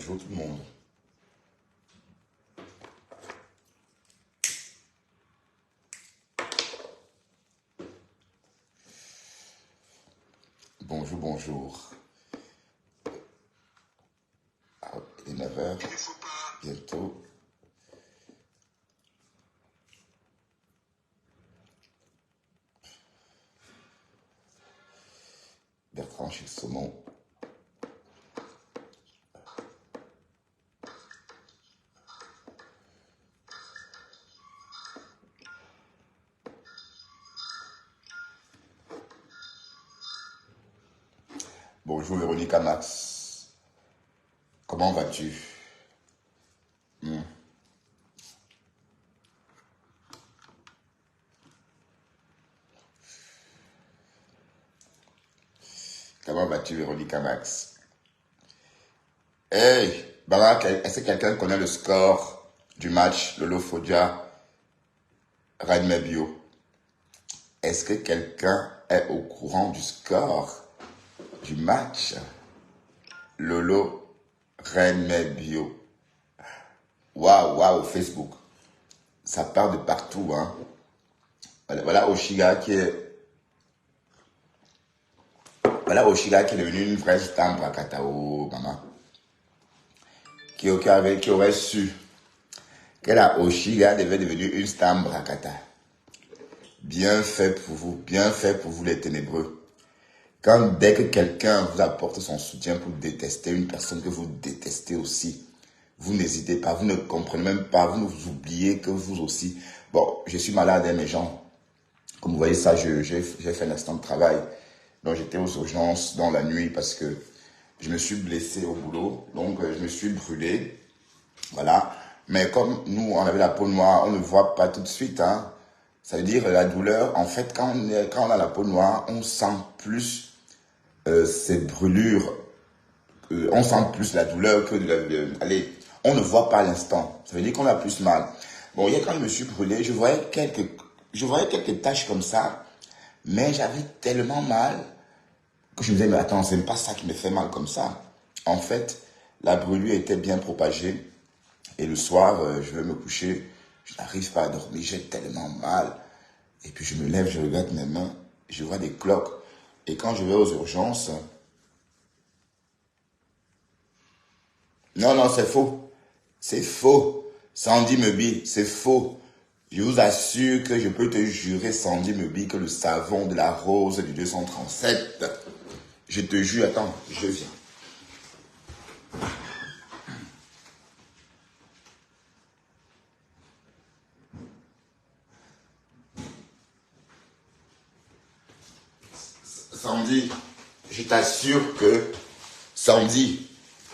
Bonjour tout le monde. Bonjour, bonjour. Ah, il est 9 heures, bientôt. Bertrand chez Saumon. Bonjour Véronique Max. Comment vas-tu? Comment vas-tu Véronique Max? Hey, Barak, est-ce que quelqu'un connaît le score du match Lolo Fodia Rennes-Bio? Est-ce que quelqu'un est au courant du score du match Lolo Rennes-Bio? Waouh, waouh, Facebook. Ça part de partout, hein. Voilà Oshiga qui est... Voilà Oshiga qui est devenu une vraie star Brakatao, maman. Qui aurait su que la Oshiga devait devenir une star Brakata. Bien fait pour vous les ténébreux. Dès que quelqu'un vous apporte son soutien pour détester une personne que vous détestez aussi, vous n'hésitez pas, vous ne comprenez même pas, vous oubliez que vous aussi... Bon, je suis malade, hein, mes gens. Comme vous voyez ça, j'ai fait un instant de travail. Donc j'étais aux urgences dans la nuit parce que je me suis blessé au boulot. Donc je me suis brûlé. Voilà. Mais comme nous, on avait la peau noire, on ne voit pas tout de suite. Hein. Ça veut dire la douleur. En fait, quand on a la peau noire, on sent plus cette brûlure. On sent plus la douleur que allez, on ne voit pas à l'instant. Ça veut dire qu'on a plus mal. Bon, hier, quand je me suis brûlé, je voyais quelques taches comme ça. Mais j'avais tellement mal que je me disais, mais attends, c'est même pas ça qui me fait mal comme ça. En fait, la brûlure était bien propagée. Et le soir, je vais me coucher, je n'arrive pas à dormir, j'ai tellement mal. Et puis je me lève, je regarde mes mains, je vois des cloques. Et quand je vais aux urgences... Non, non, c'est faux. C'est faux. Sandy Mebi, c'est faux. Je vous assure que je peux te jurer, Sandy Mebi, que le savon de la rose du 237, je te jure, attends, je viens. Sandy, je t'assure que, Sandy,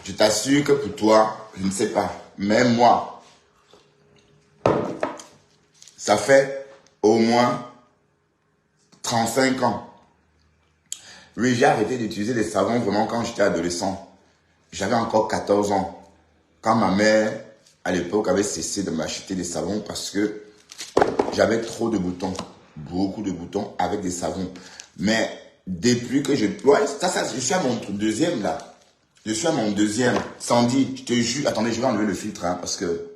je t'assure que pour toi, je ne sais pas, même moi, ça fait au moins 35 ans. Oui, j'ai arrêté d'utiliser des savons vraiment quand j'étais adolescent. J'avais encore 14 ans. Quand ma mère, à l'époque, avait cessé de m'acheter des savons parce que j'avais trop de boutons. Beaucoup de boutons avec des savons. Mais depuis que je... Ouais, je suis à mon deuxième là. Je suis à mon deuxième. Sandy, je te jure... Attendez, je vais enlever le filtre hein, parce que...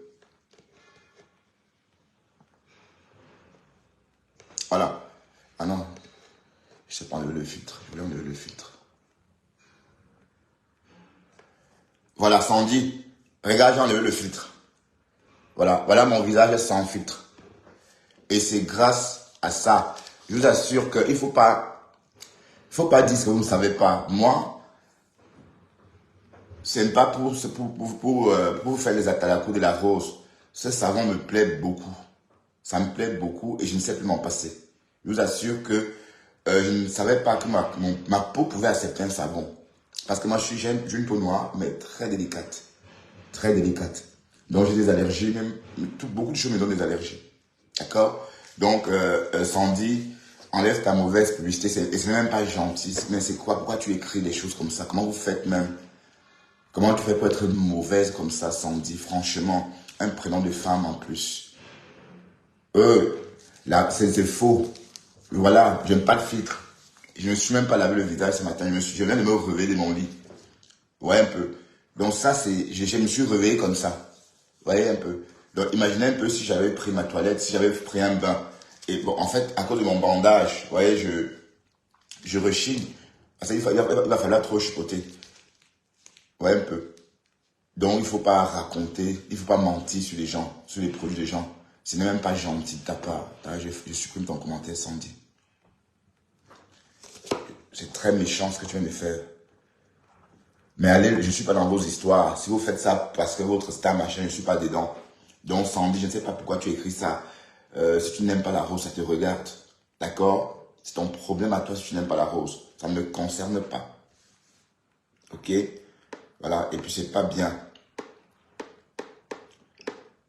Voilà. Ah non. Je ne sais pas enlever le filtre. Je voulais enlever le filtre. Voilà, Sandy. Regarde, j'ai enlevé le filtre. Voilà. Voilà mon visage sans filtre. Et c'est grâce à ça. Je vous assure qu'il ne faut pas dire ce que vous ne savez pas. Moi, ce n'est pas pour vous faire les atalakou de la rose. Ce savon me plaît beaucoup. Ça me plaît beaucoup et je ne sais plus m'en passer. Je vous assure que je ne savais pas que ma peau pouvait accepter un savon. Parce que moi, j'ai une peau noire, mais très délicate. Très délicate. Donc, j'ai des allergies, même. Beaucoup de choses me donnent des allergies. D'accord? Donc, Sandy, enlève ta mauvaise publicité. Et c'est même pas gentil. Mais c'est quoi? Pourquoi tu écris des choses comme ça? Comment vous faites même? Comment tu fais pour être mauvaise comme ça, Sandy? Franchement, un prénom de femme en plus. Là, c'est faux. Voilà, je n'aime pas de filtre. Je ne me suis même pas lavé le visage ce matin. Je viens de me réveiller de mon lit. Ouais, un peu. Donc ça, je me suis réveillé comme ça. Vous voyez un peu. Donc imaginez un peu si j'avais pris ma toilette, si j'avais pris un bain. Et bon, en fait, à cause de mon bandage, vous voyez, je rechigne. Parce qu'il va falloir trop chipoter. Vous voyez un peu. Donc il ne faut pas raconter, il ne faut pas mentir sur les gens, sur les produits des gens. Ce n'est même pas gentil de ta part. Je supprime ton commentaire, Sandy. C'est très méchant ce que tu viens de faire. Mais allez, je ne suis pas dans vos histoires. Si vous faites ça parce que votre star machin, je ne suis pas dedans. Donc Sandy, je ne sais pas pourquoi tu écris ça. Si tu n'aimes pas la rose, ça te regarde. D'accord? C'est ton problème à toi si tu n'aimes pas la rose. Ça ne me concerne pas. Ok? Voilà, et puis c'est pas bien.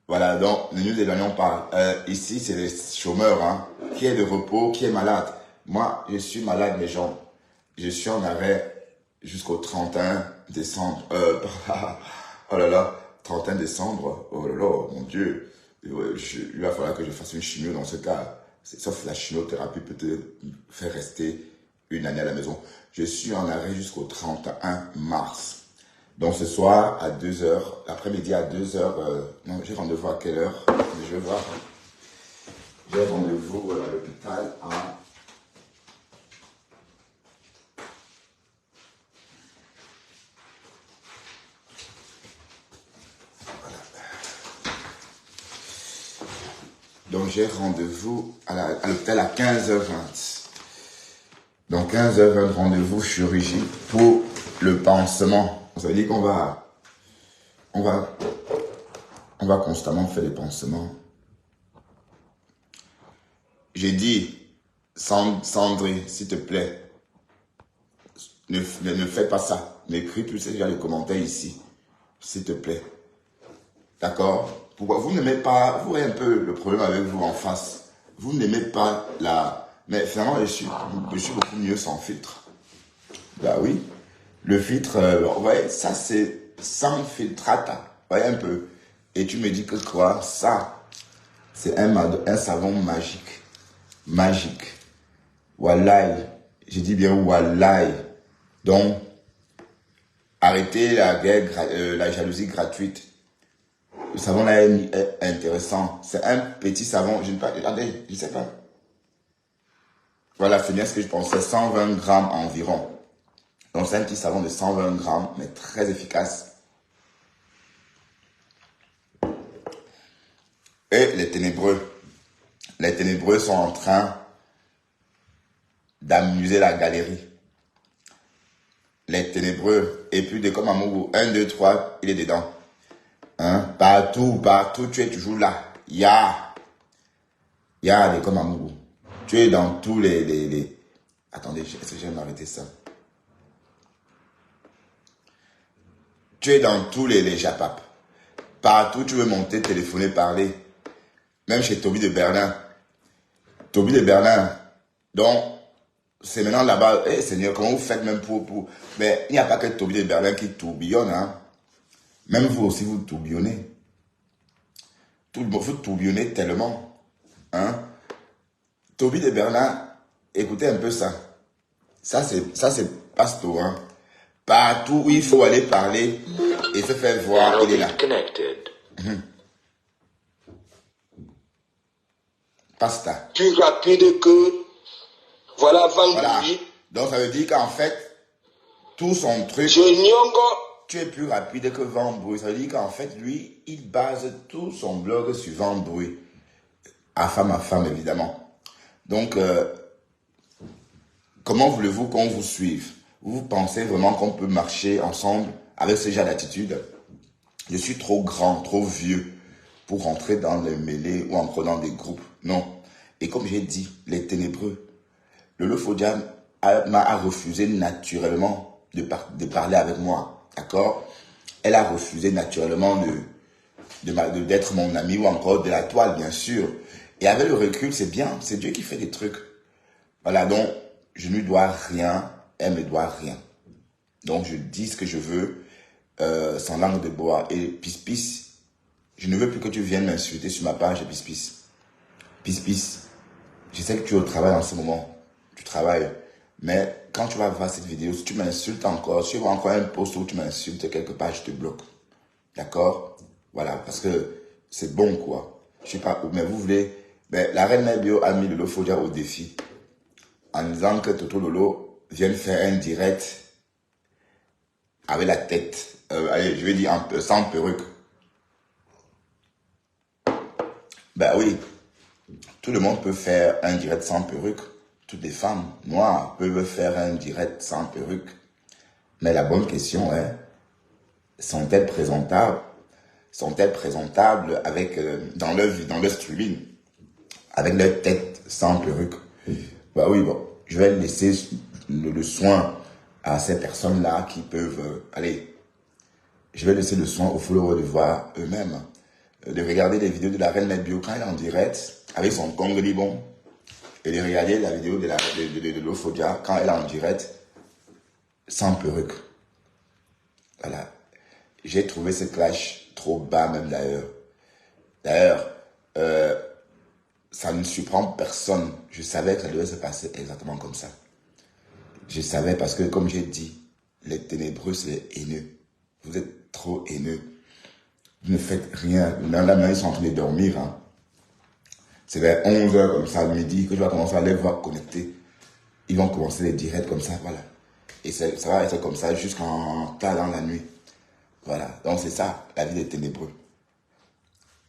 Voilà, donc, ne nous éloignons pas. Ici, c'est les chômeurs, hein. Qui est de repos, qui est malade. Moi, je suis malade, mes gens. Je suis en arrêt jusqu'au 31 décembre. Oh là là, 31 décembre. Oh là là, mon Dieu. Il va falloir que je fasse une chimio dans ce cas. Sauf la chimiothérapie peut te faire rester une année à la maison. Je suis en arrêt jusqu'au 31 mars. Donc ce soir à 2h, l'après-midi à 2h, non, j'ai rendez-vous à quelle heure? Je vais voir. J'ai rendez-vous à l'hôpital à... Voilà. Donc j'ai rendez-vous à l'hôpital à 15h20. Donc 15h20, rendez-vous chirurgie pour le pansement. Ça veut dire qu'on va constamment faire des pansements. J'ai dit, Sandrine, s'il te plaît, ne fais pas ça. N'écris plus déjà les commentaires ici, s'il te plaît. D'accord? Pourquoi vous n'aimez pas, vous voyez un peu le problème avec vous en face. Vous n'aimez pas la... Mais finalement, je suis beaucoup mieux sans filtre. Bah oui. Le filtre, vous voyez, ça c'est sans filtrata. Vous voyez un peu. Et tu me dis que quoi? Ça, c'est un savon magique. Magique. Wallahi. Je dis bien wallahi. Donc, arrêtez la jalousie gratuite. Le savon là est intéressant. C'est un petit savon. Je ne sais pas. Regardez, je ne sais pas. Voilà, c'est bien ce que je pensais. 120 grammes environ. Donc c'est un petit savon de 120 grammes, mais très efficace. Et les ténébreux. Les ténébreux sont en train d'amuser la galerie. Les ténébreux. Et puis de comme amour, 1, 2, 3, il est dedans. Hein? Partout, tu es toujours là. Ya les comme amour. Tu es dans tous les... Attendez, est-ce que je vais m'arrêter ça? Tu es dans tous les japap. Partout, tu veux monter, téléphoner, parler. Même chez Toby de Berlin. Toby de Berlin. Donc, c'est maintenant là-bas. Eh Seigneur, comment vous faites même pour... Mais il n'y a pas que Toby de Berlin qui tourbillonne. Hein? Même vous aussi, vous tourbillonnez. Vous tourbillonnez tellement. Hein? Toby de Berlin, écoutez un peu ça. Ça, c'est pasto. Hein? Partout où il faut aller parler et se faire voir, il est là. Pasta. Plus rapide que... Voilà, vendredi. Voilà. Donc ça veut dire qu'en fait, tout son truc... Tu es plus rapide que Vent-Bruit. Ça veut dire qu'en fait, lui, il base tout son blog sur Vent-Bruit. À femme, évidemment. Donc, comment voulez-vous qu'on vous suive? Vous pensez vraiment qu'on peut marcher ensemble avec ce genre d'attitude? Je suis trop grand, trop vieux pour rentrer dans les mêlées ou encore dans des groupes. Non. Et comme j'ai dit, les ténébreux, Lolo Fodiane m'a refusé naturellement de parler avec moi. D'accord? Elle a refusé naturellement d'être mon ami ou encore de la toile, bien sûr. Et avec le recul, c'est bien. C'est Dieu qui fait des trucs. Voilà, donc, je ne lui dois rien. Elle me doit rien. Donc, je dis ce que je veux, sans langue de bois. Et Pis, je ne veux plus que tu viennes m'insulter sur ma page, Pis. Pis, je sais que tu es au travail en ce moment. Tu travailles. Mais quand tu vas voir cette vidéo, si tu m'insultes encore, si tu vois encore un post où tu m'insultes quelque part, je te bloque. D'accord? Voilà, parce que c'est bon, quoi. Je sais pas, mais vous voulez... Mais la reine Mère a mis Lolo Fodia au défi en disant que Toto Lolo vienne faire un direct avec la tête, allez, je vais dire sans perruque. Ben oui, tout le monde peut faire un direct sans perruque. Toutes les femmes noires peuvent faire un direct sans perruque. Mais la bonne question est, sont-elles présentables? Sont-elles présentables avec, dans le streaming, avec leur tête sans perruque? Bah oui, bon, je vais laisser le soin à ces personnes-là qui peuvent, allez, je vais laisser le soin aux followers de voir eux-mêmes, de regarder les vidéos de la reine Net Bio quand elle est en direct, avec son congoli bon, et de regarder la vidéo de Lofodia quand elle est en direct, sans perruque. Voilà. J'ai trouvé ce clash trop bas même d'ailleurs. D'ailleurs, ça ne surprend personne. Je savais que ça devait se passer exactement comme ça. Je savais parce que, comme j'ai dit, les ténébreux, c'est les haineux. Vous êtes trop haineux. Vous ne faites rien. Là, maintenant, ils sont en train de dormir. Hein. C'est vers 11h comme ça, midi, que je vais commencer à les voir connectés. Ils vont commencer les directs comme ça, voilà. Et ça va être comme ça jusqu'en tard dans la nuit. Voilà. Donc, c'est ça, la vie des ténébreux.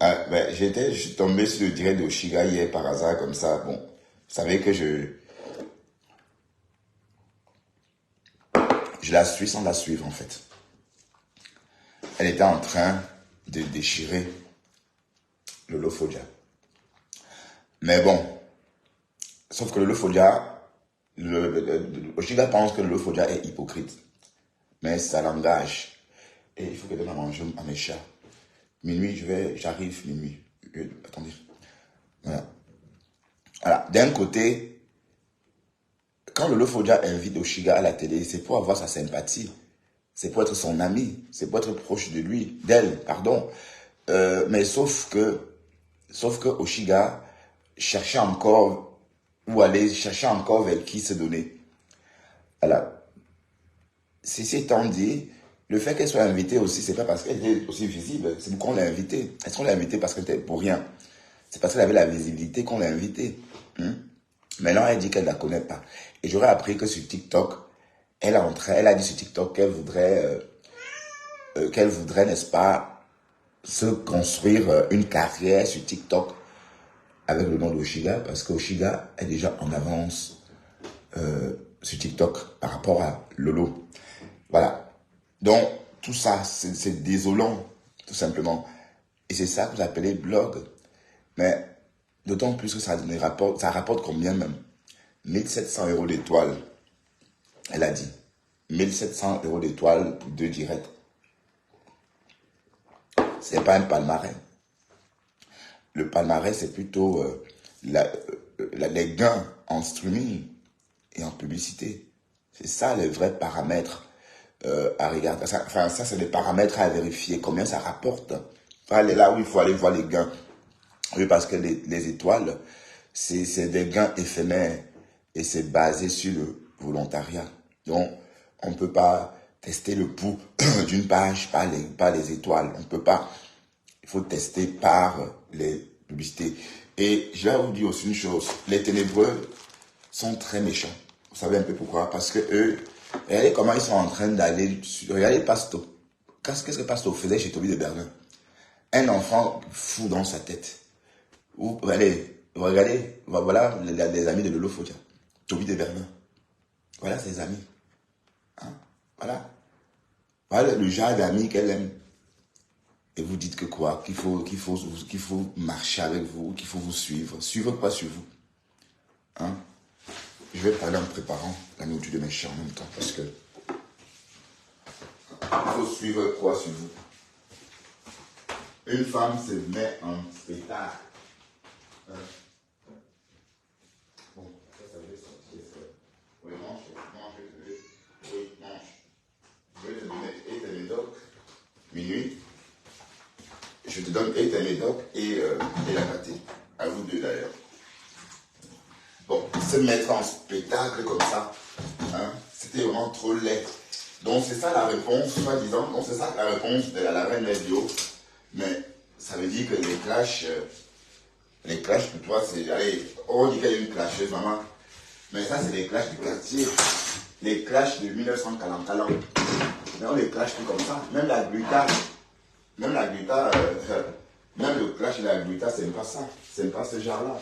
Je suis tombé sur le direct de Oshiga hier par hasard, comme ça. Bon, vous savez que je la suis sans la suivre, en fait. Elle était en train de déchirer le Lofodia. Mais bon, sauf que le Lofodia, Oshiga pense que le Lofodia est hypocrite. Mais ça l'engage. Et il faut qu'elle donne à manger à mes chats. Minuit, j'arrive minuit. Attendez. Voilà. Voilà. D'un côté, quand le Lofodia invite Oshiga à la télé, c'est pour avoir sa sympathie. C'est pour être son ami. C'est pour être proche de lui, d'elle, pardon. Mais sauf que Oshiga cherchait encore, cherchait encore vers qui se donner. Voilà. Ceci étant dit, le fait qu'elle soit invitée aussi, c'est pas parce qu'elle est aussi visible, c'est pourquoi on l'a invitée. Est-ce qu'on l'a invitée parce qu'elle était pour rien? C'est parce qu'elle avait la visibilité qu'on l'a invitée. Maintenant, elle dit qu'elle ne la connaît pas. Et j'aurais appris que sur TikTok, elle a dit sur TikTok qu'elle voudrait, n'est-ce pas, se construire une carrière sur TikTok avec le nom d'Oshiga, parce qu'Oshiga est déjà en avance sur TikTok par rapport à Lolo. Voilà. Donc, tout ça, c'est désolant, tout simplement. Et c'est ça que vous appelez blog. Mais d'autant plus que ça rapporte combien même? 1700 € d'étoile. Elle a dit. 1700 € d'étoile pour 2 directs. C'est pas un palmarès. Le palmarès, c'est plutôt les gains en streaming et en publicité. C'est ça les vrais paramètres à regarder. Ça c'est des paramètres à vérifier. Combien ça rapporte. Enfin, là où il faut aller voir les gains. Oui, parce que les étoiles, c'est des gains éphémères et c'est basé sur le volontariat. Donc, on ne peut pas tester le pouls d'une page par les étoiles. On ne peut pas. Il faut tester par les publicités. Et je vais vous dire aussi une chose. Les ténébreux sont très méchants. Vous savez un peu pourquoi? Parce que eux, regardez comment ils sont en train d'aller... Regardez Pasto. Qu'est-ce que Pasto faisait chez Toby de Berlin? Un enfant fou dans sa tête. Regardez, voilà les amis de Lolo Fodia. Toby de Berlin. Voilà ses amis. Hein? Voilà. Voilà le genre d'amis qu'elle aime. Et vous dites que quoi? Qu'il faut marcher avec vous, qu'il faut vous suivre. Suivre quoi sur vous? Hein? Je vais parler en me préparant la nourriture de mes chats en même temps. Parce que il faut suivre quoi sur vous? Une femme se met en spectacle. Hein? Bon, ça veut sortir. Oui, mange. Oui, mange. Je vais te donner et tes médocs. Minuit. Je te donne et tes médocs et la pâtée. À vous deux d'ailleurs. Bon, se mettre en spectacle comme ça, hein, c'était vraiment trop laid. Donc c'est ça la réponse, soi-disant. Donc c'est ça la réponse de la reine Bio. Mais ça veut dire que les clashs pour toi, c'est... Allez, on dit qu'elle est une clasheuse, maman. Mais ça, c'est les clashs du quartier. Les clashs de 1940. Mais on les clash plus comme ça. Même la Gluta, même le clash de la Gluta, c'est pas ça. C'est pas ce genre-là.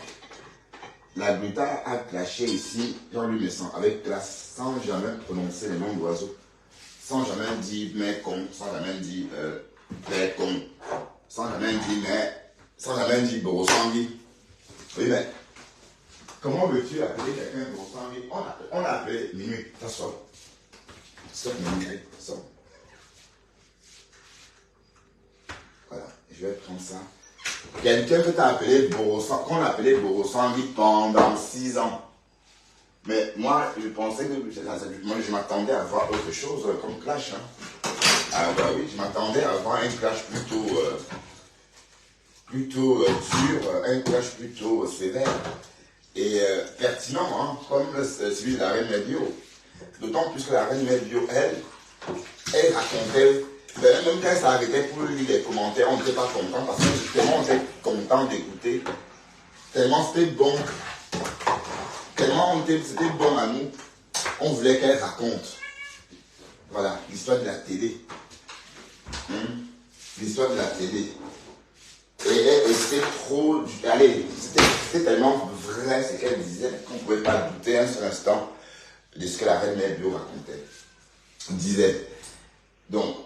La Gluta a clashé ici, Jean-Louis Messon, avec classe, sans jamais prononcer les noms d'oiseaux. Sans jamais dire mais con, sans jamais dire père con, sans jamais dire mais, sans jamais dire Borosangui. Oui, mais comment veux-tu appeler quelqu'un Borosangui? On a appelé minuit, t'assois. Stop minuit, sors. Voilà, je vais prendre ça. Quelqu'un que tu as appelé Borosangui, qu'on a appelé Borosangui pendant 6 ans. Mais moi, je pensais que je m'attendais à voir autre chose comme clash. Hein. Ah bah oui, je m'attendais à voir un clash plutôt dur, un clash plutôt sévère et pertinent, hein, comme celui de la reine Médio. D'autant plus que la reine Médio, elle racontait, même quand elle s'arrêtait pour lire les commentaires, on n'était pas content parce que tellement on était content d'écouter, tellement c'était bon. Tellement c'était bon à nous, on voulait qu'elle raconte. Voilà, l'histoire de la télé. L'histoire de la télé. Et c'était trop... Allez, c'était tellement vrai ce qu'elle disait qu'on ne pouvait pas douter un seul instant de ce que la reine Mère Bio racontait. Disait. Donc,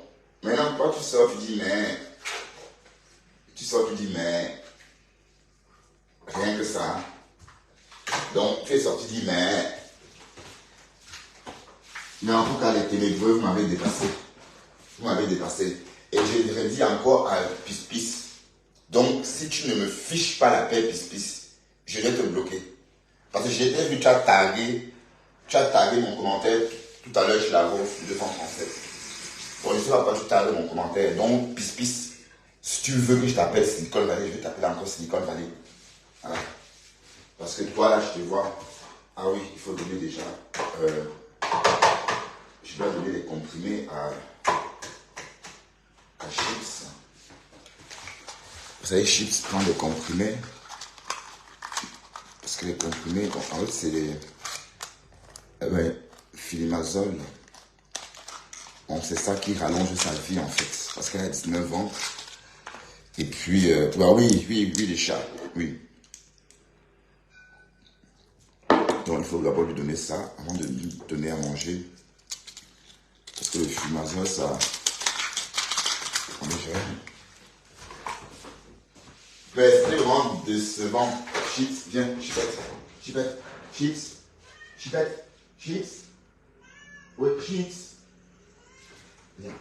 maintenant, toi, tu sors, tu dis, mais... Rien que ça. Donc, tu es sorti, tu dis, mais en tout cas, les télégreux, vous m'avez dépassé. Vous m'avez dépassé. Et je le redis encore à Pis. Donc, si tu ne me fiches pas la paix, Pis, je vais te bloquer. Parce que j'ai vu, tu as tagué mon commentaire tout à l'heure chez la Rose de France française. Bon, je ne sais pas pourquoi tu tagues mon commentaire. Donc, Pis, si tu veux que je t'appelle Silicon Valley, je vais t'appeler encore Silicon Valley. Voilà. Parce que toi, là, je te vois. Ah oui, il faut donner déjà. Je dois donner les comprimés à Chips. Vous savez, Chips prend des comprimés. Parce que les comprimés, en fait, c'est les Filimazole. Bon, c'est ça qui rallonge sa vie, en fait. Parce qu'elle a 19 ans. Et puis, bah oui, les chats. Oui. Donc, il faut d'abord lui donner ça avant de lui donner à manger. Parce que le Filimazole, ça... C'est vraiment décevant. Chips, viens, Chipette. Chips. Oui, Chips. Viens,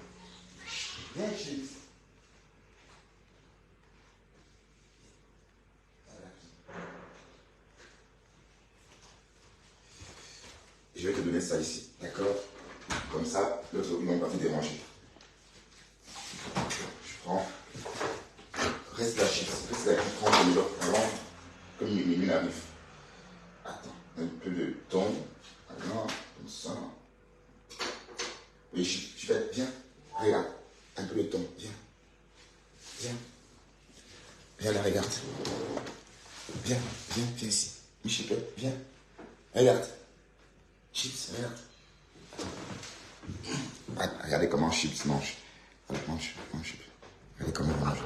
Chips. Je vais te donner ça ici, d'accord? Comme ça, l'autre, ils vont pas te déranger. Je prends. Reste là, Chips. Reste là, je prends comme l'autre avant, comme il arrive. Attends, un peu de thon. Alors, comme ça. Oui, Chipette, viens. Regarde. Un peu de thon. Viens. Viens là, regarde. Viens ici. Oui, Chipette, viens. Regarde. Chips, regarde. Regardez comment Chips mange. Mange. Regardez comment il mange.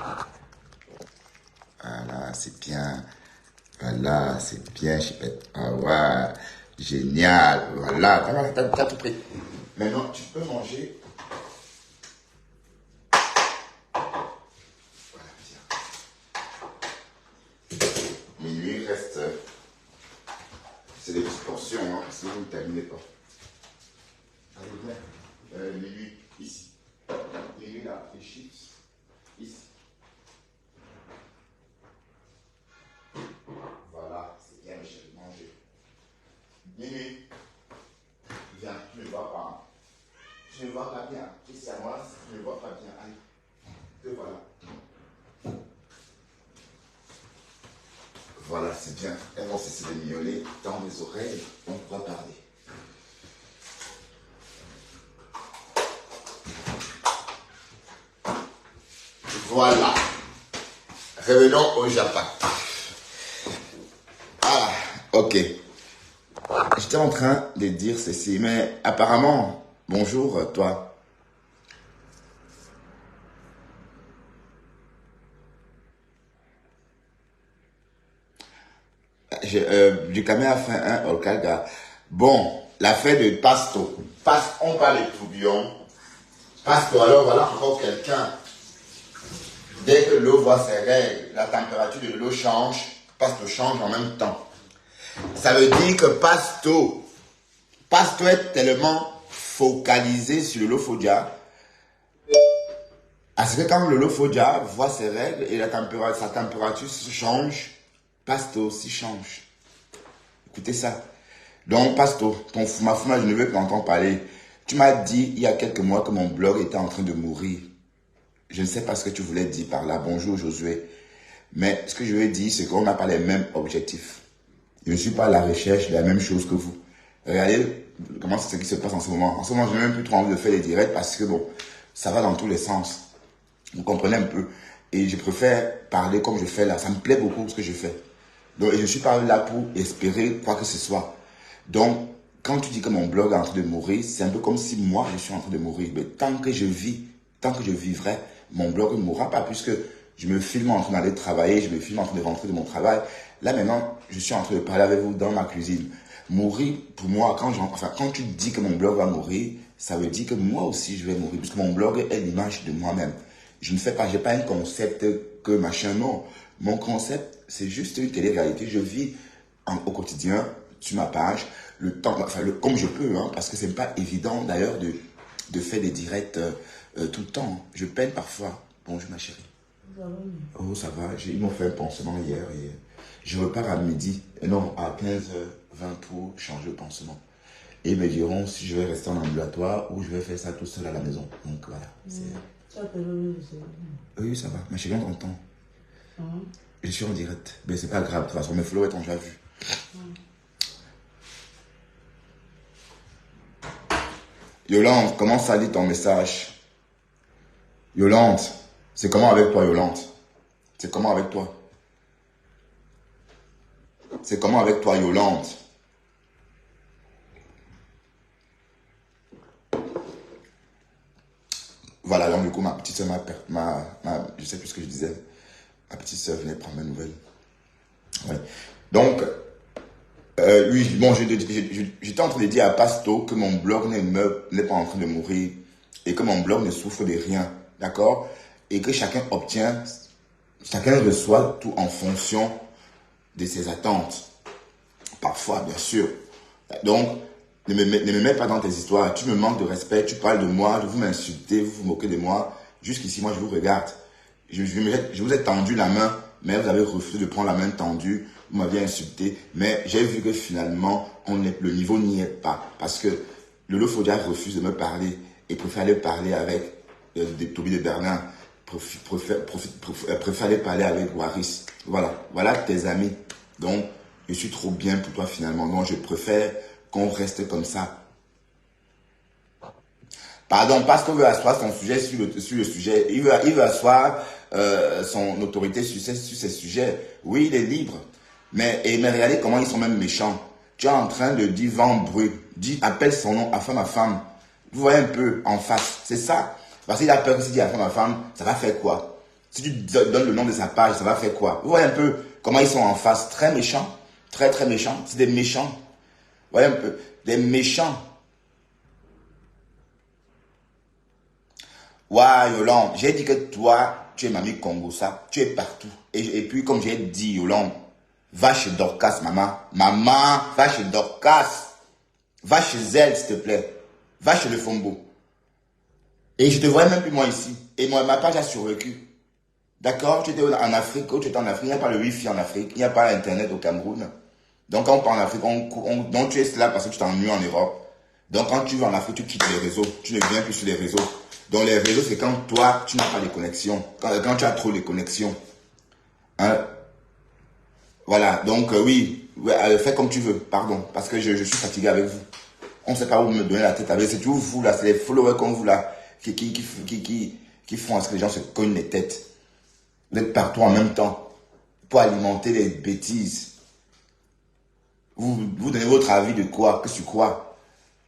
Voilà, c'est bien. Voilà, c'est bien, Chipette. Ah ouais, génial. Voilà, t'as tout pris. Maintenant, tu peux manger. Voilà, viens. Minuit reste. C'est des petites portions, hein, parce que vous ne terminez pas. Allez, viens. Minuit, ici. Minuit là, les chips. Ici. Voilà, c'est bien, Michel, manger. Minuit. Viens, tu ne me vois pas. Tu ne me vois pas bien. Tu sais à moi, tu ne me vois pas bien. Allez, te voilà. Voilà, c'est bien. Elles vont cesser de miauler dans les oreilles. On pourra parler. Voilà. Revenons au Japon. Ah, ok. J'étais en train de dire ceci, mais apparemment, bonjour toi. Du caméra fait un Olkaga. Bon, l'affaire de Pasto. On parle de tourbillon. Pasto, alors voilà encore quelqu'un. Dès que l'eau voit ses règles, la température de l'eau change, Pasto change en même temps. Ça veut dire que Pasto est tellement focalisé sur le Lofodja, parce que quand le Lofodja voit ses règles et sa température change, Pasto aussi change. Écoutez ça. Donc, Pasto, ma femme, je ne veux pas entendre parler. Tu m'as dit il y a quelques mois que mon blog était en train de mourir. Je ne sais pas ce que tu voulais dire par là. Bonjour Josué. Mais ce que je veux dire, c'est qu'on n'a pas les mêmes objectifs. Je ne suis pas à la recherche de la même chose que vous. Regardez comment c'est ce qui se passe en ce moment. En ce moment, je n'ai même plus trop envie de faire les directs parce que bon, ça va dans tous les sens. Vous comprenez un peu. Et je préfère parler comme je fais là. Ça me plaît beaucoup ce que je fais. Donc, je ne suis pas là pour espérer quoi que ce soit. Donc, quand tu dis que mon blog est en train de mourir, c'est un peu comme si moi, je suis en train de mourir. Mais tant que je vivrai, mon blog ne mourra pas puisque je me filme en train d'aller travailler, je me filme en train de rentrer de mon travail. Là, maintenant, je suis en train de parler avec vous dans ma cuisine. Mourir, pour moi, quand tu dis que mon blog va mourir, ça veut dire que moi aussi, je vais mourir puisque mon blog est l'image de moi-même. Je n'ai pas un concept que machin, non. Mon concept, c'est juste une télé-réalité. Je vis au quotidien, sur ma page, comme je peux, hein, parce que c'est pas évident d'ailleurs de faire des directs tout le temps. Je peine parfois. Bonjour ma chérie. Ça va? Oh, ça va. Ils m'ont fait un pansement hier et je repars à midi, non, à 15h20 pour changer le pansement. Et ils me diront si je vais rester en ambulatoire ou je vais faire ça tout seul à la maison. Donc voilà. Oui, ça va. Ma chérie, on t'entend. Je suis en direct. Mais c'est pas grave, de toute façon, mes followers t'ont déjà vu. Yolande, comment ça dit ton message? Yolande, c'est comment avec toi, Yolande? C'est comment avec toi? C'est comment avec toi, Yolande? Voilà, donc du coup, ma petite soeur je sais plus ce que je disais. Ma petite soeur venait prendre mes nouvelles. Ouais. Donc, oui, bon, j'étais en train de dire à Pasto que mon blog n'est pas en train de mourir et que mon blog ne souffre de rien, d'accord? Et que chacun reçoit tout en fonction de ses attentes. Parfois, bien sûr. Donc, ne me mets pas dans tes histoires. Tu me manques de respect, tu parles de moi, vous m'insultez, vous vous moquez de moi. Jusqu'ici, moi, je vous regarde. Je vous ai tendu la main, mais vous avez refusé de prendre la main tendue. Vous m'avez insulté. Mais j'ai vu que finalement, le niveau n'y est pas. Parce que le Lofodja refuse de me parler et préfère aller parler avec Toby de Berlin. Préfère aller parler avec Waris. Voilà tes amis. Donc, je suis trop bien pour toi finalement. Donc, je préfère qu'on reste comme ça. Pardon, parce qu'on veut asseoir son sujet sur le sujet. Il veut asseoir son autorité sur ces sujets. Oui, il est libre. Mais regardez comment ils sont même méchants. Tu es en train de dire vent bruit. Appelle son nom à femme. Vous voyez un peu en face. C'est ça. Parce qu'il a peur que si tu dis à femme, ça va faire quoi? Si tu donnes le nom de sa page, ça va faire quoi? Vous voyez un peu comment ils sont en face. Très méchants. Très, très méchants. C'est des méchants. Vous voyez un peu. Des méchants. Ouais, Yolande, j'ai dit que toi, tu es mamie Congossa, tu es partout. Et puis, comme j'ai dit, Yolande, va chez Dorcas, maman. Maman, va chez Dorcas. Va chez elle, s'il te plaît. Va chez le Fombo. Et je te voyais même plus moi ici. Et moi, ma page a survécu. D'accord? Tu étais en Afrique, il n'y a pas le Wi-Fi en Afrique, il n'y a pas Internet au Cameroun. Donc, quand on part en Afrique, donc tu es là parce que tu t'ennuies en Europe. Donc, quand tu vas en Afrique, tu quittes les réseaux. Tu ne viens plus sur les réseaux. Donc, les réseaux, c'est quand toi, tu n'as pas les connexions. Quand tu as trop les connexions. Hein? Voilà. Donc, oui. Fais comme tu veux. Pardon. Parce que je suis fatigué avec vous. On ne sait pas où me donner la tête avec. C'est toujours vous, là. C'est les followers comme vous, là, qui font à ce que les gens se cognent les têtes. Vous êtes partout en même temps pour alimenter les bêtises. Vous donnez votre avis de quoi? Que sur quoi?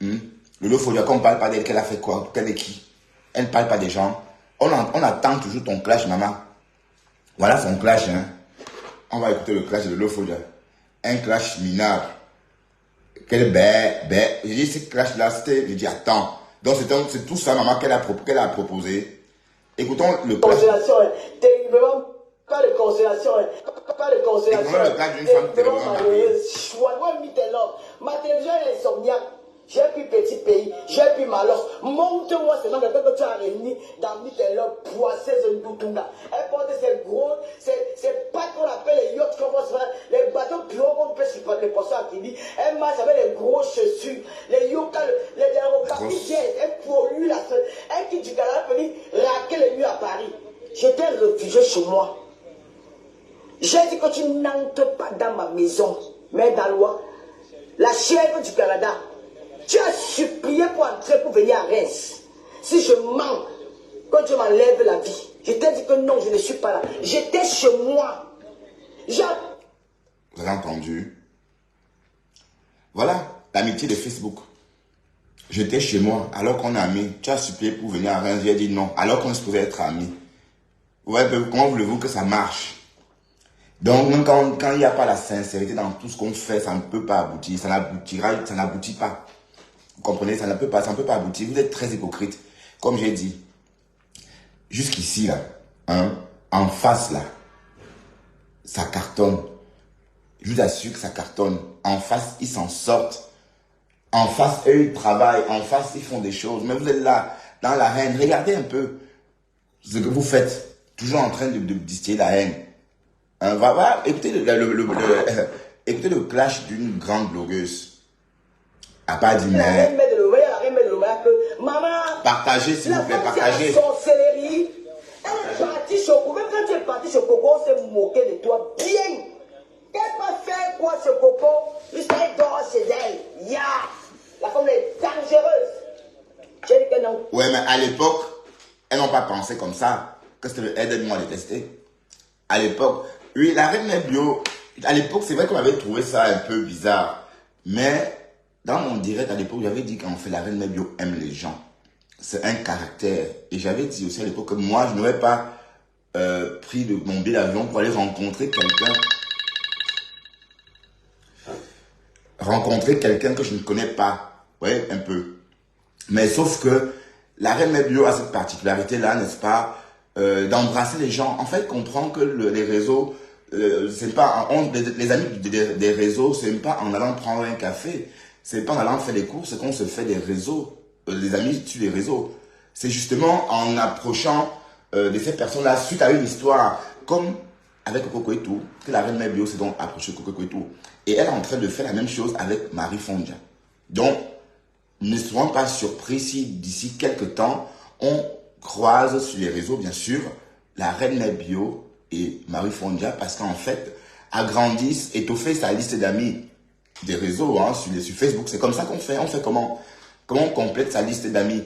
Le Lofodia, quand on ne parle pas d'elle, qu'elle a fait quoi? Qu'elle est qui? Elle ne parle pas des gens. On attend toujours ton clash, maman. Voilà son clash, hein. On va écouter le clash de Lofodia. Un clash minable. Quel je dis, ce clash-là, c'était, je dis, attends. Donc, c'est tout ça, maman, qu'elle a proposé. Écoutons le clash. Consolation, terriblement, pas de consolation, pas de consolation. Écoutons le clash d'une femme terriblement malheureuse. Ma télévision est insomniaque. J'ai pris petit pays, j'ai pris Malos. Montre-moi ce nom de que tu as réuni dans Mittelop, poisseuse Ndoutouna. Elle porte ces gros, ces pattes qu'on appelle les yachts, les bateaux plus hauts qu'on peut supporter les poissons à Kibi. Elle marche avec les gros chaussures, les yokas, les aérocapidiens. Elle pollue la seule. Elle qui du Canada peut dire raquer les nuits à Paris. J'étais réfugié chez moi. J'ai dit que tu n'entres pas dans ma maison, mais dans la loi. La chèvre du Canada. Tu as supplié pour entrer, pour venir à Reims. Si je mens, quand tu m'enlèves la vie, je t'ai dit que non, je ne suis pas là. J'étais chez moi. Vous avez entendu? Voilà, l'amitié de Facebook. J'étais chez moi, alors qu'on est amis. Tu as supplié pour venir à Reims, j'ai dit non, alors qu'on se pouvait être amis. Ouais, comment voulez-vous que ça marche? Donc, même quand il n'y a pas la sincérité dans tout ce qu'on fait, ça ne peut pas aboutir. Ça n'aboutit pas. Vous comprenez, ça ne peut pas aboutir. Vous êtes très hypocrite. Comme j'ai dit, jusqu'ici, là, hein, en face, là, ça cartonne. Je vous assure que ça cartonne. En face, ils s'en sortent. En face, eux, ils travaillent. En face, ils font des choses. Mais vous êtes là, dans la haine. Regardez un peu ce que vous faites. Toujours en train de distiller la haine. Écoutez écoutez le clash d'une grande blogueuse. À pas dit mais. Maman, partagez s'il vous plaît, partagez. Sorcellerie. Elle est partie chez Coco. Même quand tu es parti chez Coco, on s'est moqué de toi bien. Elle va faire quoi chez Coco? Jusqu'à dehors chez elle. Ya! La femme est dangereuse. J'ai dit que non. Ouais, mais à l'époque, elles n'ont pas pensé comme ça. Que c'était le aide-moi à détester. À l'époque, oui, la reine Nebio, à l'époque, c'est vrai qu'on avait trouvé ça un peu bizarre. Mais dans mon direct à l'époque, j'avais dit qu'en fait, la reine Nebio aime les gens. C'est un caractère. Et j'avais dit aussi à l'époque que moi, je n'aurais pas pris mon billet d'avion pour aller rencontrer quelqu'un. Rencontrer quelqu'un que je ne connais pas. Ouais, un peu. Mais sauf que la reine Nebio a cette particularité-là, n'est-ce pas, d'embrasser les gens. En fait, comprendre que les réseaux, c'est pas, les amis des réseaux, c'est pas en allant prendre un café, c'est pas en allant faire des courses qu'on se fait des réseaux, les amis sur les réseaux. C'est justement en approchant de ces personnes-là suite à une histoire, comme avec Coco Kouetou, que la reine Nebio s'est donc approchée de Coco Kouetou. Et elle est en train de faire la même chose avec Marie Fondia. Donc, ne soyons pas surpris si d'ici quelques temps, on croise sur les réseaux, bien sûr, la reine Nebio et Marie Fondia, parce qu'en fait, agrandissent, étoffer sa liste d'amis des réseaux, hein, sur Facebook. C'est comme ça qu'on fait. On fait comment on complète sa liste d'amis?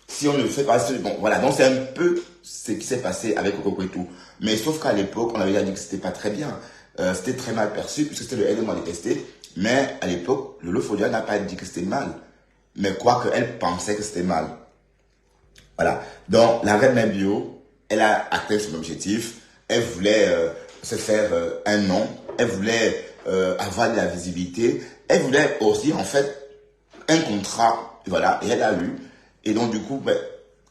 Si on ne fait pas, bon, voilà. Donc c'est un peu ce qui s'est passé avec Coco Kouetou. Mais sauf qu'à l'époque, on avait déjà dit que c'était pas très bien. C'était très mal perçu, puisque c'était le aide-moi à détester. Mais à l'époque, le Lofodia n'a pas dit que c'était mal. Mais quoi qu'elle pensait que c'était mal. Voilà. Donc, la reine Nebio, elle a atteint son objectif. Elle voulait se faire un nom. Elle voulait avoir de la visibilité. Elle voulait aussi, en fait, un contrat. Voilà. Et elle a eu. Et donc, du coup,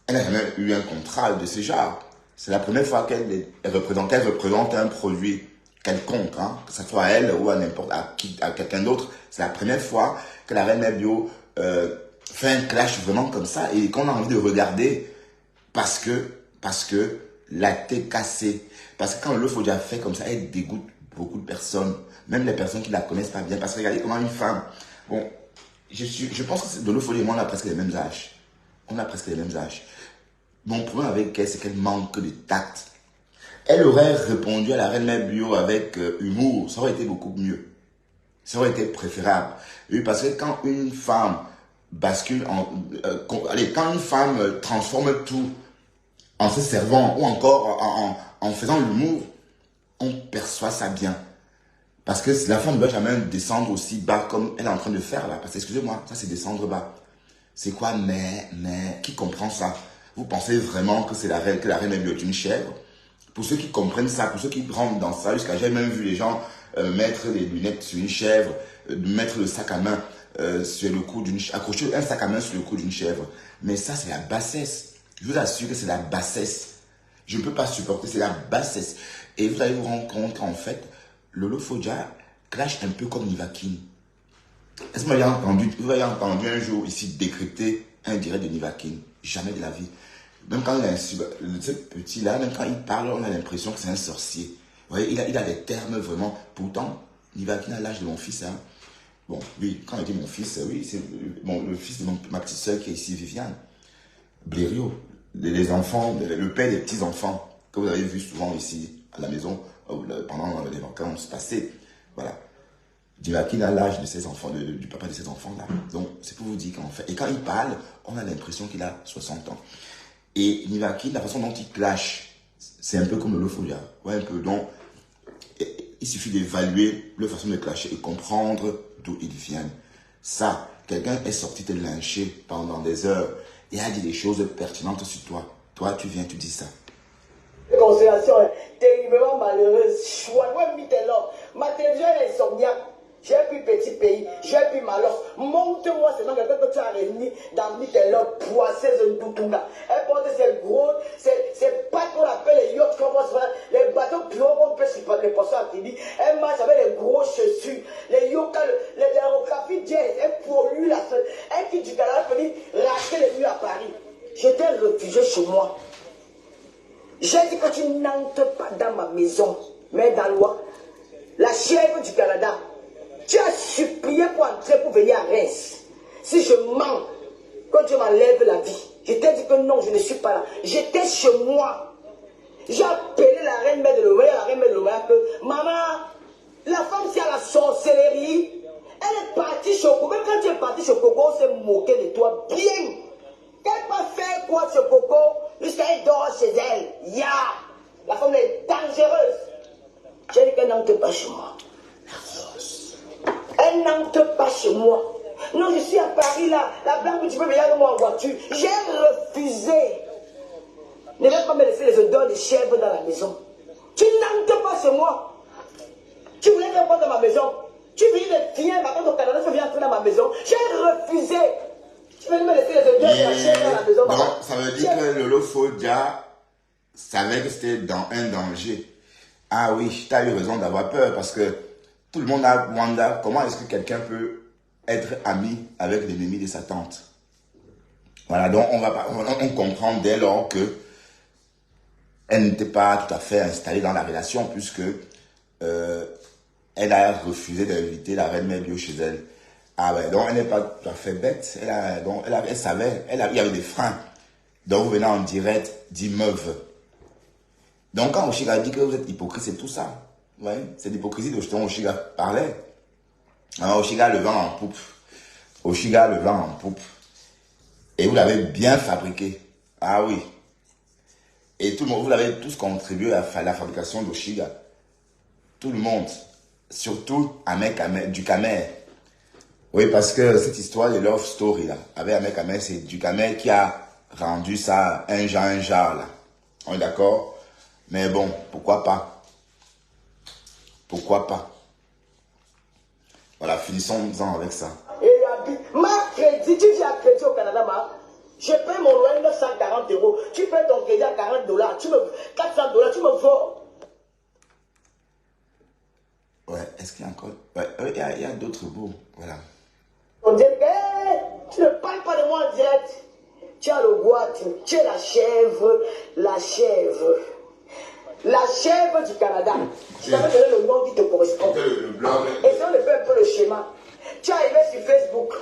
elle n'a jamais eu un contrat de ce genre. C'est la première fois qu'elle représente un produit quelconque, hein, que ce soit à elle ou à n'importe à quelqu'un d'autre. C'est la première fois que la reine Nebio fait un clash vraiment comme ça et qu'on a envie de regarder parce que la tête cassée. Parce que quand le Lofodia fait comme ça, elle dégoûte beaucoup de personnes, même les personnes qui la connaissent pas bien. Parce que regardez comment une femme, bon, je pense que de Lofodia et moi on a presque les mêmes âges. On a presque les mêmes âges. Mon problème avec elle, c'est qu'elle manque de tact. Elle aurait répondu à la reine Nebio avec humour, ça aurait été beaucoup mieux. Ça aurait été préférable. Oui, parce que quand une femme bascule quand une femme transforme tout en se servant ou encore en faisant l'humour, on perçoit ça bien. Parce que la femme ne doit jamais descendre aussi bas comme elle est en train de faire là. Parce que, excusez-moi, ça c'est descendre bas. C'est quoi, mais, qui comprend ça? Vous pensez vraiment que c'est que la reine est mieux qu'une chèvre? Pour ceux qui comprennent ça, pour ceux qui rentrent dans ça, jusqu'à j'ai même vu les gens mettre les lunettes sur une chèvre, mettre le sac à main sur le cou d'une chèvre, accrocher un sac à main sur le cou d'une chèvre. Mais ça, c'est la bassesse. Je vous assure que c'est la bassesse. Je ne peux pas supporter, c'est la bassesse. Et vous allez vous rendre compte qu'en fait, Lolo Fodja clash un peu comme Nivakin. Est-ce que vous avez entendu un jour ici décrypter un direct de Nivakin? Jamais de la vie. Même quand ce petit-là, même quand il parle, on a l'impression que c'est un sorcier. Vous voyez, il a des termes vraiment. Pourtant, Nivakin a l'âge de mon fils. Hein. Bon, oui, quand on dit mon fils, oui, c'est le fils de ma petite soeur qui est ici, Viviane. Blériot, les enfants, le père des petits-enfants que vous avez vu souvent ici à la maison pendant les vacances passées. Voilà. Nivakin a l'âge de ses enfants, du papa de ses enfants-là. Donc, c'est pour vous dire qu'en fait, et quand il parle, on a l'impression qu'il a 60 ans. Et Nivakin, la façon dont il clash, c'est un peu comme le Lofolia. Ouais, un peu. Donc, il suffit d'évaluer leur façon de clasher et comprendre d'où ils viennent. Ça, quelqu'un est sorti te lyncher pendant des heures et a dit des choses pertinentes sur toi. Toi, tu viens, tu dis ça. Constellation terriblement malheureuse. Choix, ma télévision est insomniaque. J'ai plus petit pays, j'ai plus malheur. Montre-moi seulement quelqu'un que tu as réuni dans Mittelop, poisseuse de Toutunga. Elle porte ces gros, c'est pas qu'on appelle les yachts, les bateaux plus hauts qu'on peut supporter les poissons à Tibi. Elle marche avec les gros chaussures, les yokas, les aérographies jazz, elle pollue la seule. Elle quitte du Canada pour venir racheter les nuits à Paris. J'étais réfugié chez moi. J'ai dit que tu n'entres pas dans ma maison, mais dans la loi, la chèvre du Canada. Tu as supplié pour entrer, pour venir à Reims. Si je mens, quand Dieu m'enlève la vie, je t'ai dit que non, je ne suis pas là. J'étais chez moi. J'ai appelé la reine mère de l'Oméa, la reine mère de l'Oméa, que maman, la femme c'est à la sorcellerie. Elle est partie chez Coco. Même quand tu es parti chez Coco, on s'est moqué de toi bien. Elle va faire quoi chez Coco jusqu'à elle dort chez elle. Ya! La femme est dangereuse. J'ai dit qu'elle n'entre pas chez moi. Elle n'entre pas chez moi. Non, je suis à Paris là. La blanche, tu peux venir avec moi en voiture. J'ai refusé. Ne vais pas me laisser les odeurs de chèvres dans la maison. Tu n'entres pas chez moi. Tu voulais faire quoi dans ma maison? Tu venais de viens, maintenant au Canada, tu viens entrer dans ma maison. J'ai refusé. Tu venais me laisser les odeurs de la chèvre dans la maison. Donc, ça veut dire que Lolo Fodja savait que c'était dans un danger. Ah oui, tu as eu raison d'avoir peur parce que tout le monde a Wanda. Comment est-ce que quelqu'un peut être ami avec l'ennemi de sa tante? Voilà, donc on comprend dès lors que elle n'était pas tout à fait installée dans la relation puisque elle a refusé d'inviter la reine mère chez elle. Ah ouais, donc elle n'est pas tout à fait bête. Elle savait, il y avait des freins. Donc vous venez en direct, dit meuf. Donc quand Oshiga dit que vous êtes hypocrite, c'est tout ça. Ouais, c'est l'hypocrisie dont Oshiga parlait. Alors Oshiga le vent en poupe. Oshiga le vent en poupe. Et vous l'avez bien fabriqué. Ah oui. Et tout le monde, vous l'avez tous contribué à la fabrication d'Oshiga. Tout le monde. Surtout du Kamer. Oui, parce que cette histoire de love story là, avec Ahmed Kamer, c'est du Kamer qui a rendu ça un genre là. On est d'accord? Mais bon, pourquoi pas? Pourquoi pas? Voilà, finissons-en avec ça. Et ma crédit, tu viens à crédit au Canada, je paye mon loyer 940 €. Tu payes ton crédit à $40, $400, tu me vends. Ouais, est-ce qu'il y a encore... Ouais, il y a d'autres bouts, voilà. On dit, tu ne parles pas de moi en direct. Tu as le boîte, tu es la chèvre. La chèvre du Canada. Je t'avais donné le nom qui te correspond. Et si on le fait un peu le schéma. Tu es arrivé sur Facebook.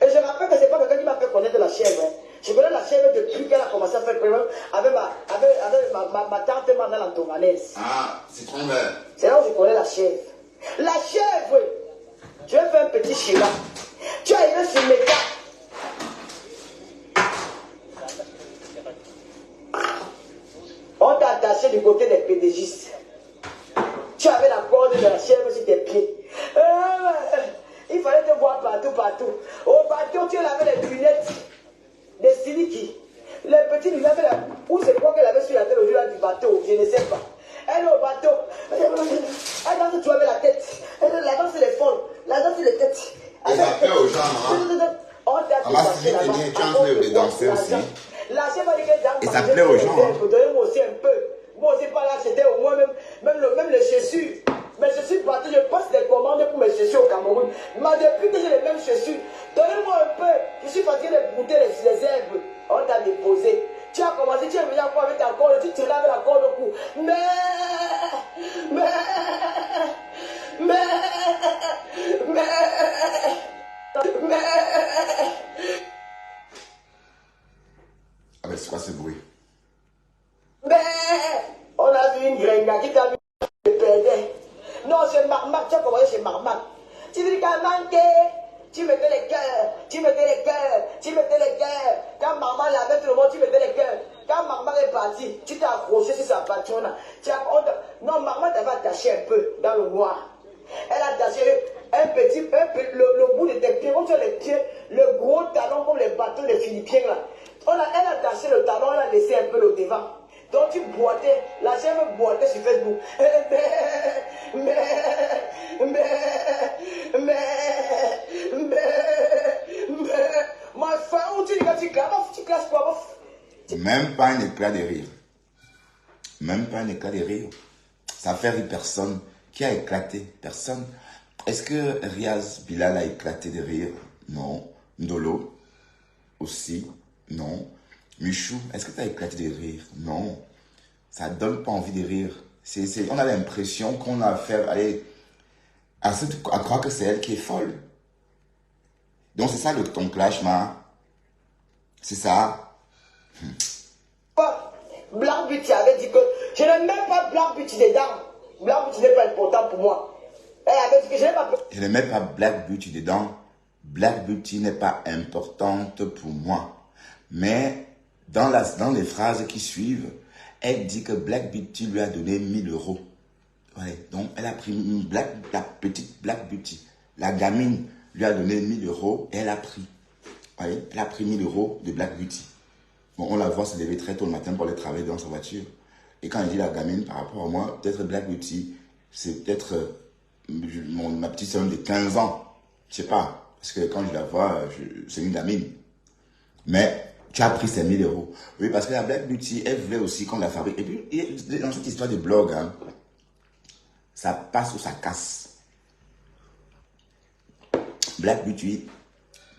Et je rappelle que ce n'est pas quelqu'un qui m'a fait connaître la chèvre. Je connais la chèvre depuis qu'elle a commencé à faire première avec ma tante Mandala Antonganaise. Ah, c'est ton mère. C'est là où je connais la chèvre. La chèvre, je vais faire un petit schéma. Tu es arrivé sur Meta. bateau. Au bateau, tu avais les lunettes de Siliki. Les petits lunettes, où c'est quoi qu'elle avait sur la tête au jour du bateau, je ne sais pas. Elle est au bateau. Elle danse, tu avais la tête. La danse, elle est folle. La danse, elle est tête. Et ça plaît aux gens, hein. Si tu es en train de danser aussi. Et ça plaît aux gens. Donnez-moi aussi un peu. Moi aussi, pas là, c'était au moins même les chaussures. Mes chaussures partout, je passe des commandes pour mes chaussures au Cameroun. Mais depuis que j'ai les mêmes chaussures, donnez-moi un peu. Je suis fatigué de brouter les herbes. On t'a déposé. Tu as commencé, tu es venu encore avec ta corde, tu te laves la corde au cou. Mais. Ah mais c'est quoi ce bruit? Mais on a vu une grenga qui t'a vu perdait. Non, c'est Marmac, tu as commencé chez Marmac. Tu dis qu'à manquer, tu mettais les cœurs, tu mettais les cœurs, tu mettais les cœurs. Quand maman lavait tout le monde, tu mettais les cœurs. Quand maman est partie, tu t'es accroché sur sa patronne. Non, maman t'avait attaché un peu dans le noir. Elle a attaché le bout de tes pieds, comme sur les pieds, le gros talon comme les bateaux des Philippins là. Elle a attaché le talon, elle a laissé un peu le devant. Donc tu boitais, la chèvre boitait sur Facebook. Ma femme, où tu dis que tu classes quoi? Même pas un éclat de rire. Même pas un éclat de rire. Ça fait rire personne. Qui a éclaté? Personne. Est-ce que Riaz Bilal a éclaté de rire? Non. Ndolo? Aussi? Non. Michou, est-ce que tu as éclaté de rire? Non. Ça ne donne pas envie de rire. On a l'impression qu'on a affaire à croire que c'est elle qui est folle. Donc c'est ça ton clash, ma. C'est ça. Black Beauty avait dit que je n'ai même pas Black Beauty dedans. Black Beauty n'est pas important pour moi. Elle avait dit que je n'ai pas. Je ne mets pas Black Beauty dedans. Black Beauty n'est pas importante pour moi. Mais dans les phrases qui suivent, elle dit que Black Beauty lui a donné 1000 €. Ouais, donc elle a pris la petite Black Beauty. La gamine lui a donné 1000 € et elle a pris. Ouais, elle a pris 1000 € de Black Beauty. Bon, on la voit se lever très tôt le matin pour aller travailler dans sa voiture. Et quand elle dit la gamine par rapport à moi, peut-être Black Beauty, c'est peut-être ma petite soeur de 15 ans. Je sais pas. Parce que quand je la vois, c'est une gamine. Mais tu as pris ces 1000 €. Oui, parce que la Black Beauty, elle voulait aussi qu'on la fabrique. Et puis, dans cette histoire de blog, hein, ça passe ou ça casse. Black Beauty,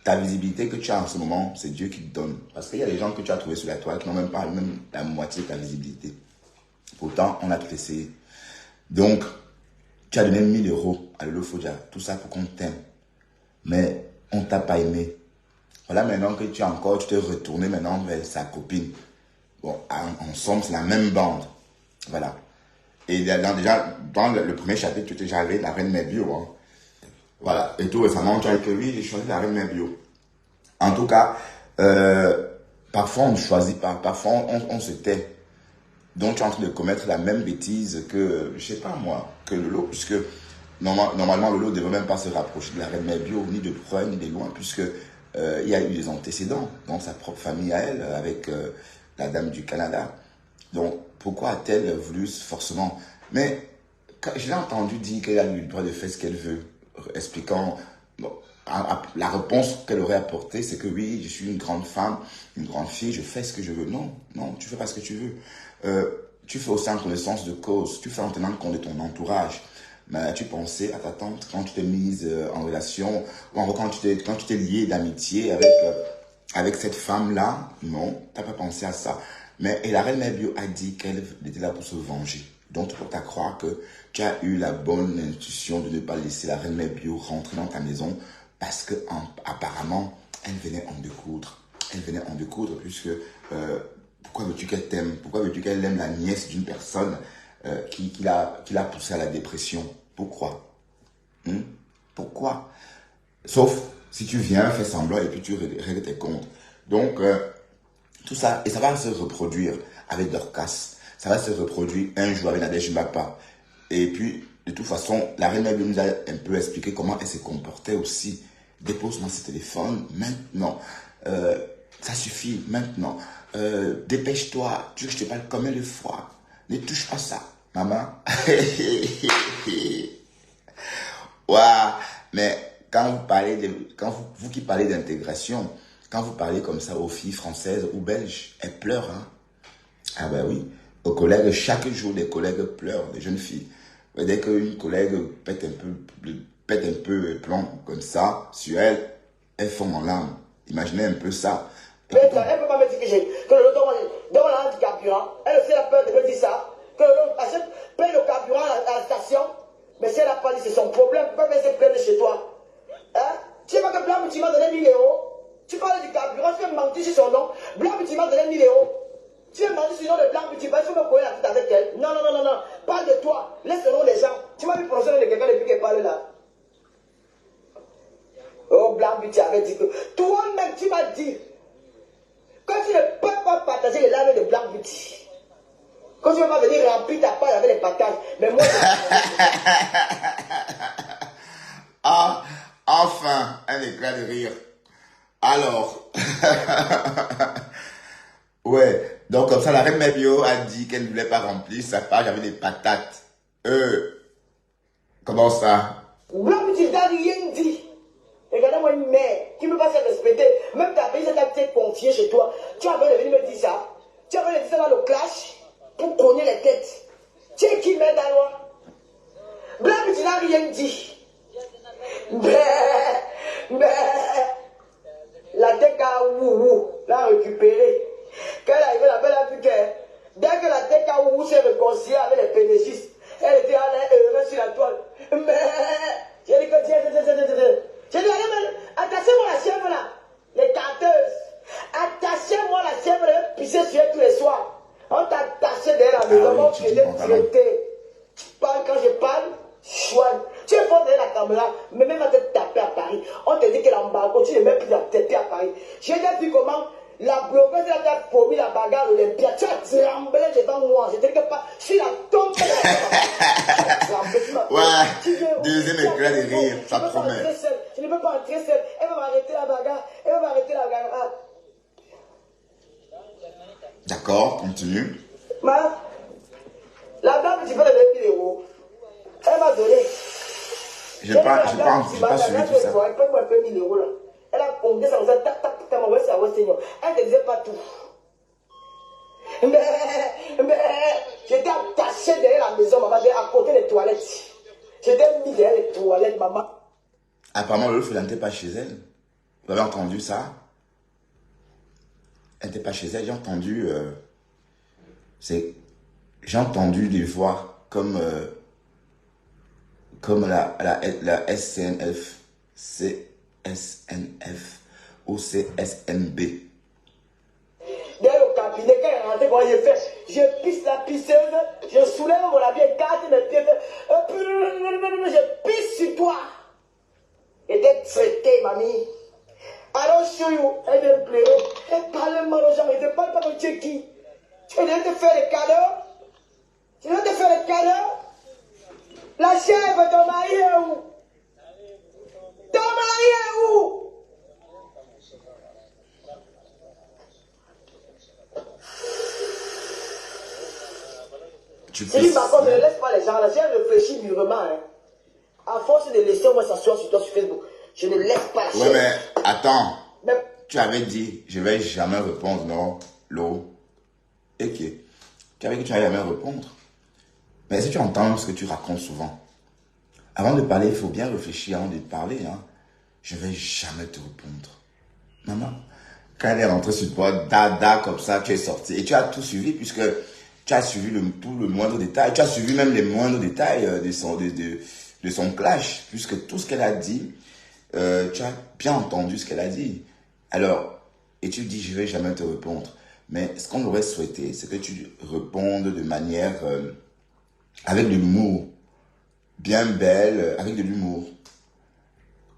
ta visibilité que tu as en ce moment, c'est Dieu qui te donne. Parce qu'il y a des gens que tu as trouvés sur la toile qui n'ont même pas la moitié de ta visibilité. Pourtant, on a tout essayé. Donc, tu as donné 1000 € à Lolo Fodja. Tout ça pour qu'on t'aime. Mais on ne t'a pas aimé. Voilà maintenant que tu t'es retourné maintenant vers sa copine. Bon, en somme, c'est la même bande. Voilà. Et déjà, dans le premier chapitre, tu étais déjà avec la reine Mebio. Hein. Voilà. Et tout récemment, tu as dit que oui, j'ai choisi la reine Mebio. En tout cas, parfois on ne choisit pas. Parfois on se tait. Donc tu es en train de commettre la même bêtise que, je sais pas moi, que Lolo, puisque normalement Lolo ne devrait même pas se rapprocher de la reine Mebio, ni de près, ni de loin, puisque il y a eu des antécédents dans sa propre famille à elle, avec la dame du Canada. Donc, pourquoi a-t-elle voulu forcément... Mais je l'ai entendu dire qu'elle a eu le droit de faire ce qu'elle veut, expliquant... Bon, la réponse qu'elle aurait apportée, c'est que oui, je suis une grande femme, une grande fille, je fais ce que je veux. Non, non, tu fais pas ce que tu veux. Tu fais aussi en connaissance de cause, tu fais en tenant compte de ton entourage. Mais tu pensais à ta tante quand tu t'es mise en relation, ou en quand tu t'es lié d'amitié avec cette femme-là? Non, tu n'as pas pensé à ça. Mais et la reine Mebio a dit qu'elle était là pour se venger. Donc tu peux croire que tu as eu la bonne intuition de ne pas laisser la reine Mebio rentrer dans ta maison parce que apparemment elle venait en découdre. Elle venait en découdre puisque pourquoi veux-tu qu'elle t'aime? Pourquoi veux-tu qu'elle aime la nièce d'une personne qui l'a poussé à la dépression? Pourquoi? Pourquoi? Sauf si tu viens, fais semblant et puis tu règles tes comptes. Donc, tout ça, et ça va se reproduire avec Dorcas. Ça va se reproduire un jour avec Nadège Mbapa. Et puis, de toute façon, la reine Mebio nous a un peu expliqué comment elle se comportait aussi dépose-moi ce téléphone maintenant. Ça suffit maintenant. Dépêche-toi. Tu veux que je te parle combien de fois? Ne touche pas ça, maman. Ouah, mais quand vous parlez vous qui parlez d'intégration, quand vous parlez comme ça aux filles françaises ou belges, elles pleurent, hein. Ah ben oui, aux collègues, chaque jour, des collègues pleurent, des jeunes filles. Dès qu'une collègue pète un peu le plomb comme ça sur elle, elles font en larmes. Imaginez un peu ça. Elle ne peut pas me dire que le dans la du carburant, elle aussi a peur de me dire ça, que l'autre paye le carburant à la station, mais si elle n'a pas dit c'est son problème, elle peut pas se plaindre chez toi. Hein? Tu sais pas que Blanc, tu m'as donné 1000 euros, tu parles du carburant, tu veux mentir sur son nom, Blanc, tu m'as donné 1000 euros. Tu veux mentir sur le nom de Blanc, tu vas me courir la tête avec elle. Non, non, non, non, non. Parle de toi. Laisse le nom des gens. Tu m'as vu prononcer le nom de quelqu'un depuis qu'elle parle là. Oh, Blanc, tu avais dit que. Toi-même, tu m'as dit que tu ne peux pas partager les larmes de Blanc Beauty. Quand tu ne vas pas venir remplir ta page avec les partages. Mais moi, ah, enfin, un éclat de rire. Alors. Ouais, donc comme ça, la reine Mebio a dit qu'elle ne voulait pas remplir sa page avec des patates. Comment ça? Blanc Beauty n'a rien dit. Regardez-moi une mère qui ne peut pas se respecter. Même ta pays, ça t'a confié chez toi. Tu as venir me dire ça. Tu as venir dire ça dans le clash pour cogner les têtes. Tu es qui, mère d'Alois? Blanc Beauty n'a rien dit. Mais la tête à Ouou l'a récupérée. Quand elle est arrivée là-bas, elle a vu que dès que la tête à Ouou s'est réconciliée avec les pénégistes, elle était heureuse sur la toile. Mais j'ai dit que j'ai dit, attachez-moi la chèvre là, les carteuses. Attachez-moi la chèvre, elle pisser sur elle tous les soirs. On t'a attaché derrière la maison, on faisait traiter. Tu parles quand je parle, chouane. Tu es fort derrière la caméra, mais même à te taper à Paris. On te dit que l'embargo, tu ne mets plus la tête à Paris. J'ai déjà vu comment la bloqueuse a promis la bagarre Olympia. Tu as tremblé devant moi. Je te dis que pas, je suis la tombe. Ouais, deuxième éclat de rire, ça promet. Je ne peux pas entrer seule. Elle va m'arrêter la bagarre. Elle va m'arrêter la bagarre. D'accord, continue. La dame, tu peux donner 1000 euros. Elle m'a donné. Je pas suivi tout ça. Elle peut me payer 1000 euros là. Elle a compté ça, tac, tac, tac, envoyé ça au Seigneur. Elle ne disait pas tout. Mais, j'étais attaché derrière la maison, maman, à côté des toilettes. J'étais mis derrière les toilettes, maman. Apparemment, l'autre, elle n'était pas chez elle. Vous avez entendu ça? Elle n'était pas chez elle. J'ai entendu des voix comme la SCNF, CSNF ou CSNB. Derrière le cabinet, quand elle est rentrée, moi j'ai fait, je pisse la pisseuse, je soulève mon habit, écarte mes pieds, je pisse sur toi. Et t'es traité, mamie. Alors, show you, elle vient me pleurer, elle parle mal aux gens, elle ne parle pas comme tu es qui. Tu viens te faire des cadeaux? Tu viens te faire des cadeaux? La chèvre, ton mari est où? Ton mari est où? Tu Si lui, par contre, ne laisse pas les gens là, j'ai réfléchi mûrement. Hein. À force de laisser moi s'asseoir sur toi sur Facebook, je ne laisse pas la chèvre. Ouais, mais attends. Mais... Tu avais dit, je vais jamais répondre, non, l'eau. Ok. Tu avais dit que tu n'allais jamais répondre. Mais est-ce que tu entends ce que tu racontes souvent? Avant de parler, il faut bien réfléchir avant de parler. Hein. Je ne vais jamais te répondre. Maman, quand elle est rentrée sur toi, dada, comme ça, tu es sorti. Et tu as tout suivi puisque tu as suivi tout le moindre détail. Tu as suivi même les moindres détails de son clash. Puisque tout ce qu'elle a dit, tu as bien entendu ce qu'elle a dit. Alors, et tu dis, je ne vais jamais te répondre. Mais ce qu'on aurait souhaité, c'est que tu répondes de manière avec de l'humour. Bien belle, avec de l'humour.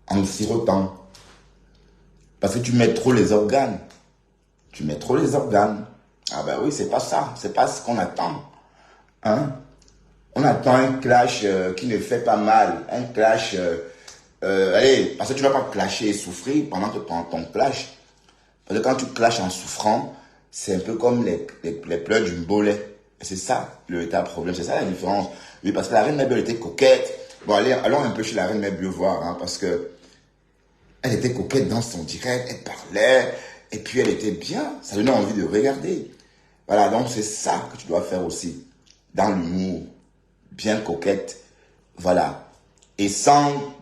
En sirotant. Parce que tu mets trop les organes. Tu mets trop les organes. Ah ben oui, c'est pas ça. C'est pas ce qu'on attend. Hein? On attend un clash qui ne fait pas mal. Un clash allez, parce que tu ne vas pas clasher et souffrir pendant que ton clash. Parce que quand tu clashes en souffrant, c'est un peu comme les pleurs d'une bolet. C'est ça le véritable problème, c'est ça la différence. Oui, parce que la reine Mabel était coquette. Bon, allez, allons un peu chez la reine Mabel voir, hein, parce que elle était coquette dans son direct, elle parlait, et puis elle était bien. Ça donnait envie de regarder. Voilà, donc c'est ça que tu dois faire aussi. Dans l'humour, bien coquette, voilà. Et sans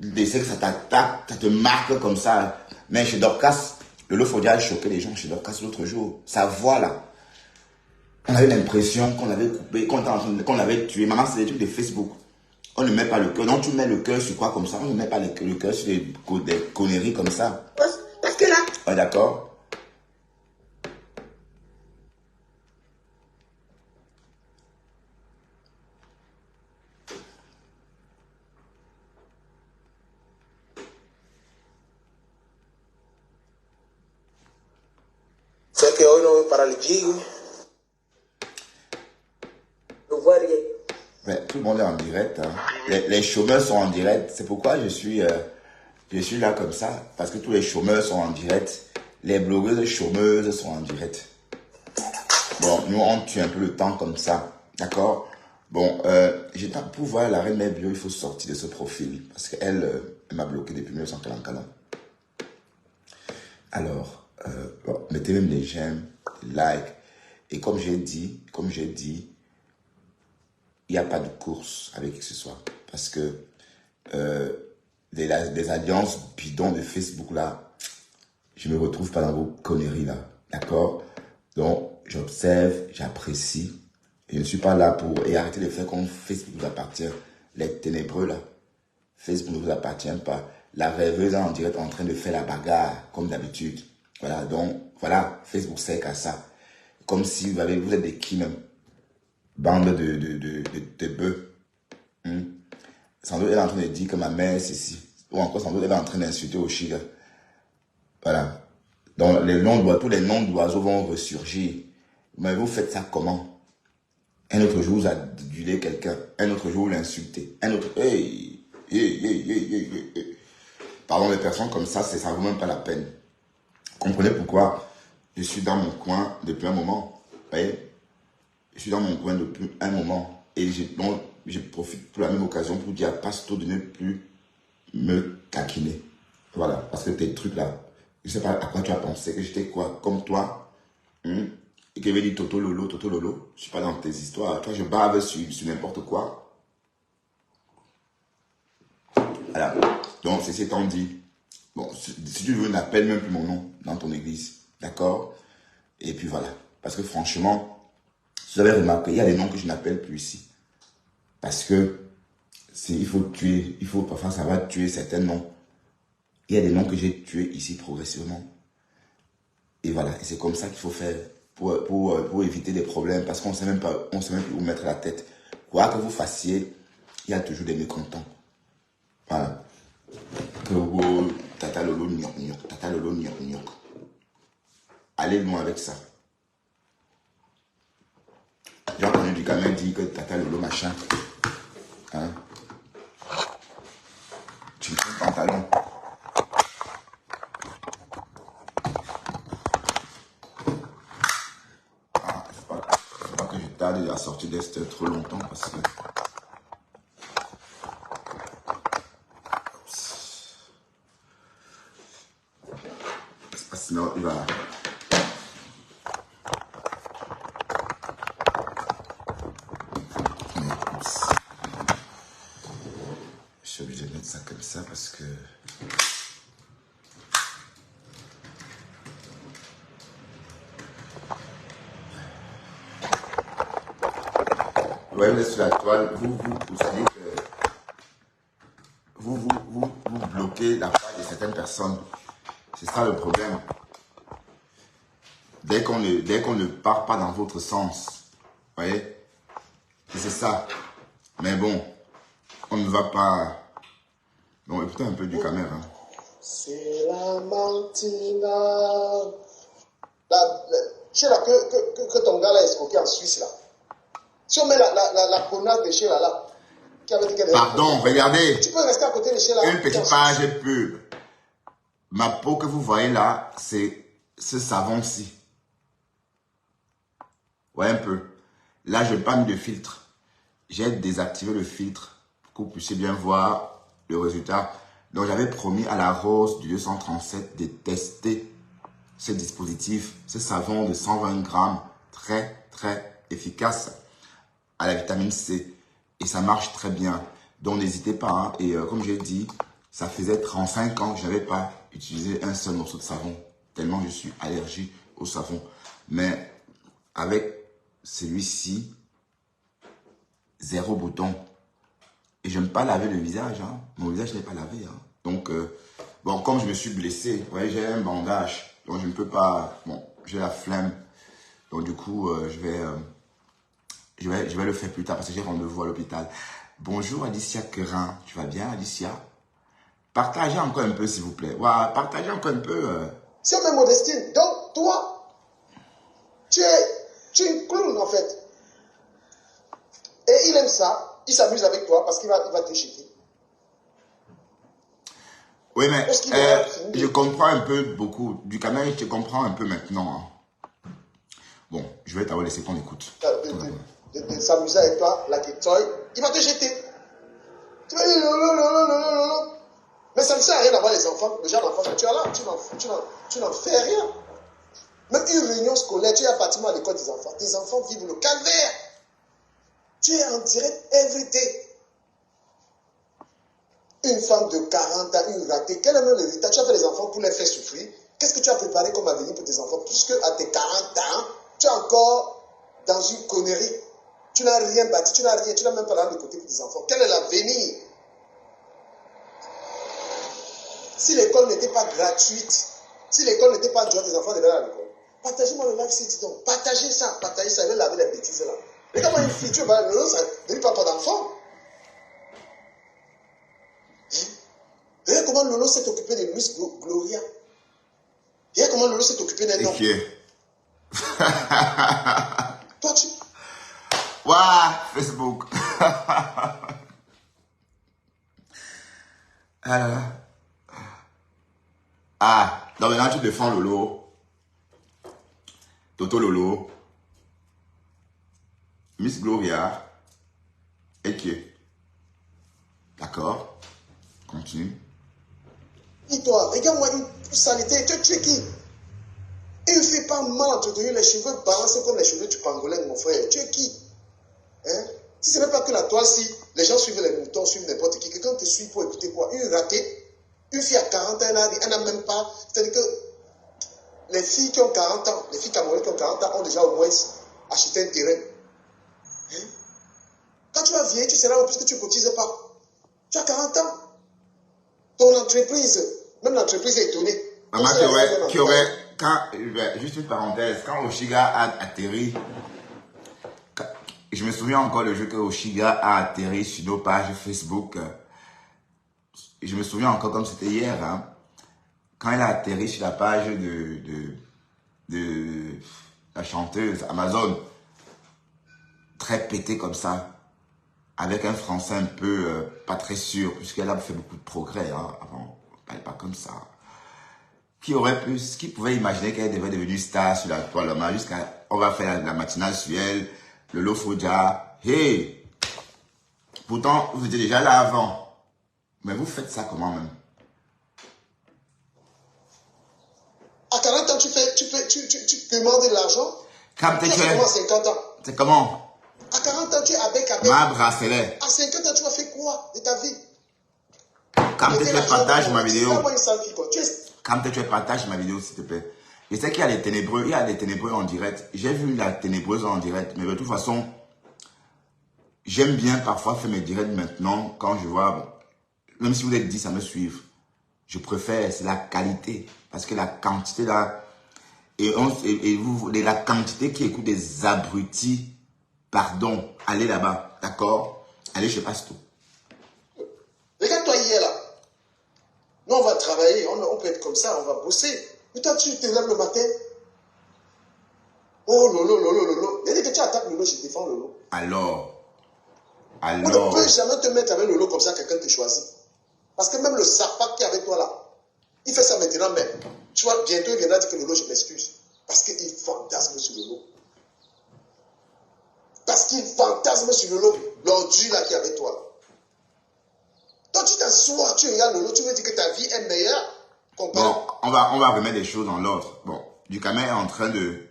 laisser que ça t'attaque, ça te marque comme ça. Mais chez Dorcas, le lot Fodia a choqué les gens chez Dorcas l'autre jour. Sa voix là, on avait l'impression qu'on l'avait coupé, qu'on l'avait tué. Maman, c'est des trucs de Facebook. On ne met pas le cœur. Donc tu mets le cœur sur quoi comme ça? On ne met pas le cœur sur des conneries comme ça. Parce que là... Ouais, d'accord. C'est que hoy no voy para el gym. Je vois rien. Ouais, tout le monde est en direct. Hein. Les chômeurs sont en direct. C'est pourquoi je suis là comme ça. Parce que tous les chômeurs sont en direct. Les blogueuses chômeuses sont en direct. Bon, nous, on tue un peu le temps comme ça. D'accord? Bon, pour voir la reine Mère Bio, il faut sortir de ce profil. Parce qu'elle elle m'a bloqué depuis 1944. Alors, bon, mettez même des j'aime, des likes. Et comme j'ai dit, il n'y a pas de course avec qui que ce soit. Parce que des alliances bidons de Facebook là, je ne me retrouve pas dans vos conneries là. D'accord? Donc, j'observe, j'apprécie. Je ne suis pas là pour... Et arrêtez de faire comme Facebook vous appartient. Les ténébreux là. Facebook ne vous appartient pas. La rêveuse en direct en train de faire la bagarre, comme d'habitude. Voilà, donc, voilà, Facebook sert qu'à ça. Comme si vous êtes des qui même. Bande de bœufs. Sans doute, elle est en train de dire que ma mère, c'est si. Ou encore, sans doute, elle est en train d'insulter Oshiga. Voilà. Donc, tous les noms d'oiseaux vont ressurgir. Mais vous faites ça comment? Un autre jour, vous adulez quelqu'un. Un autre jour, vous l'insultez. Un autre... Hey. Pardon, les personnes comme ça ne vaut même pas la peine. Comprenez pourquoi je suis dans mon coin depuis un moment. Vous voyez? Je suis dans mon coin depuis un moment. Et donc, je profite pour la même occasion pour dire à Pasto de ne plus me taquiner. Voilà. Parce que tes trucs là, je ne sais pas à quoi tu as pensé, que j'étais quoi, comme toi. Et que je vais dire Toto Lolo. Je ne suis pas dans tes histoires. Toi, je bave sur n'importe quoi. Voilà. Donc, c'est étant dit. Bon, si tu veux, n'appelle même plus mon nom dans ton église. D'accord? Et puis voilà. Parce que franchement, si vous avez remarqué, il y a des noms que je n'appelle plus ici. Parce que il faut tuer, parfois ça va tuer certains noms. Il y a des noms que j'ai tués ici progressivement. Et voilà. Et c'est comme ça qu'il faut faire pour éviter des problèmes. Parce qu'on ne sait même pas où mettre la tête. Quoi que vous fassiez, il y a toujours des mécontents. Voilà. Tata Lolo, gnoc, Tata Lolo, gnoc. Allez loin avec ça. J'ai entendu du gamin dire que Tata Lolo, machin. Hein? Tu me fais un pantalon. Ah, il faut pas que je tarde à sortir d'Esther trop longtemps parce que... Sinon, il va... Je suis obligé de mettre ça comme ça parce que... Ouais, vous êtes sur la toile, vous savez que... Vous bloquez la page de certaines personnes. C'est ça le problème. Dès qu'on ne part pas dans votre sens, vous voyez, c'est ça. Mais bon, on ne va pas... Bon, écoutez un peu du caméra. C'est la Martina. Sheila, que ton gars là escroqué en Suisse là. Si on met la connasse de Sheila là, qui avait dit qu'elle Pardon, regardez. Tu peux rester à côté de chez là. Une petite page pub. Ma peau que vous voyez là, c'est ce savon-ci. Ouais, un peu. Là, je n'ai pas mis de filtre. J'ai désactivé le filtre pour que vous puissiez bien voir le résultat. Donc, j'avais promis à la Rose du 237 de tester ce dispositif, ce savon de 120 grammes, très, très efficace à la vitamine C. Et ça marche très bien. Donc, n'hésitez pas. Hein. Et comme j'ai dit, ça faisait 35 ans que je n'avais pas utilisé un seul morceau de savon. Tellement je suis allergique au savon. Mais avec celui-ci, 0 bouton. Et je n'aime pas laver le visage. Hein. Mon visage n'est pas lavé. Hein. Donc, bon, comme je me suis blessé, vous voyez, j'ai un bandage. Donc, je ne peux pas... Bon, j'ai la flemme. Donc, du coup, je vais le faire plus tard parce que j'ai rendez-vous à l'hôpital. Bonjour, Alicia Querin. Tu vas bien, Alicia? Partagez encore un peu, s'il vous plaît. Ouais, partagez encore un peu. C'est même Modestine. Donc, toi, tu es une clown, en fait. Et il aime ça. Il s'amuse avec toi parce qu'il va te jeter. Oui, mais je comprends un peu beaucoup. Du Cameroun, je comprends un peu maintenant. Hein. Bon, je vais t'avoir laissé ton écoute. De s'amuser avec toi, la Ketoy, il va te jeter. Tu vas dire mais ça ne sert à rien d'avoir les enfants, le genre d'enfants que tu as là, tu n'en fais rien. Même une réunion scolaire, tu es à partir à l'école tes enfants vivent le calvaire. Tu es en direct everyday. Une femme de 40 ans, une ratée, quel est même le résultat? Tu as fait les enfants pour les faire souffrir. Qu'est-ce que tu as préparé comme avenir pour tes enfants? Puisque à tes 40 ans, tu es encore dans une connerie. Tu n'as rien bâti, tu n'as même pas de côté pour tes enfants. Quel est l'avenir? Si l'école n'était pas gratuite, si l'école n'était pas dure, tes enfants devaient aller à l'école. Partagez-moi le live site donc. Partagez ça, je vais laver les bêtises là. Regarde-moi une fille, tu vas le ça ne lui parle pas d'enfant. Regarde comment Lolo s'est occupé de Miss Gloria. Regarde comment Lolo s'est occupé d'un homme. Toi, tu... Waouh, Facebook. Ah, donc maintenant tu défends Lolo. Toto Lolo. Miss Gloria. Et qui est? D'accord. Continue. Et toi, regarde-moi une saleté. Tu es qui? Il ne fait pas mal entretenir les cheveux balancés comme les cheveux du pangolin, mon frère. Tu es qui? Hein? Si ce n'est pas que la toile, si les gens suivent les moutons, suivent n'importe qui, quelqu'un te suit pour écouter quoi? Une ratée? Une fille à 40 ans, elle n'a même pas... C'est-à-dire que les filles qui ont 40 ans, les filles camerounaises qui ont 40 ans ont déjà au moins acheté un terrain. Hein? Quand tu vas vieillir, tu seras au plus que tu ne cotises pas. Tu as 40 ans. Ton entreprise, même l'entreprise est étonnée. Maman qui aurait juste une parenthèse, quand Oshiga a atterri, je me souviens encore le jour que Oshiga a atterri sur nos pages Facebook. Je me souviens encore comme c'était hier, hein, quand elle a atterri sur la page de la chanteuse Amazon, très pétée comme ça, avec un français un peu pas très sûr, puisqu'elle a fait beaucoup de progrès hein, avant, elle n'est pas comme ça. Qui pouvait imaginer qu'elle devait devenir star sur la toile, jusqu'à, on va faire la matinale sur elle, le Lofodia, hey! Pourtant, vous étiez déjà là avant. Mais vous faites ça comment même? À 40 ans, tu demandes de l'argent? Quand tu fais comment à 50 ans? C'est comment? À 40 ans, tu es avec. Ma bracelet. À 50 ans, tu vas faire quoi de ta vie? Quand tu partages ma vidéo. Quand tu partages ma vidéo, s'il te plaît. Je sais qu'il y a des ténébreux, en direct. J'ai vu la ténébreuse en direct, mais de toute façon, j'aime bien parfois faire mes directs maintenant quand je vois, même si vous êtes 10 à me suivre, je préfère, c'est la qualité. Parce que la quantité là, et la quantité qui écoute des abrutis, pardon, allez là-bas, d'accord? Allez chez Pasto. Regarde-toi hier là. Nous on va travailler, on peut être comme ça, on va bosser. Mais toi tu te lèves le matin. Oh lolo. Il y a des que tu attaques Lolo, je défends Lolo. Alors, On ne Alors, peut jamais te mettre avec Lolo comme ça, quelqu'un te choisit. Parce que même le Sarpak qui est avec toi là, il fait ça maintenant même. Tu vois, bientôt il viendra dire que Lolo, je m'excuse. Parce qu'il fantasme sur Lolo. Parce qu'il fantasme sur Lolo, l'ordu là qui est avec toi. Toi, tu t'assois, tu regardes Lolo, tu veux dire que ta vie est meilleure. bon, on va remettre les choses dans l'ordre. Bon, Ducamel est en train de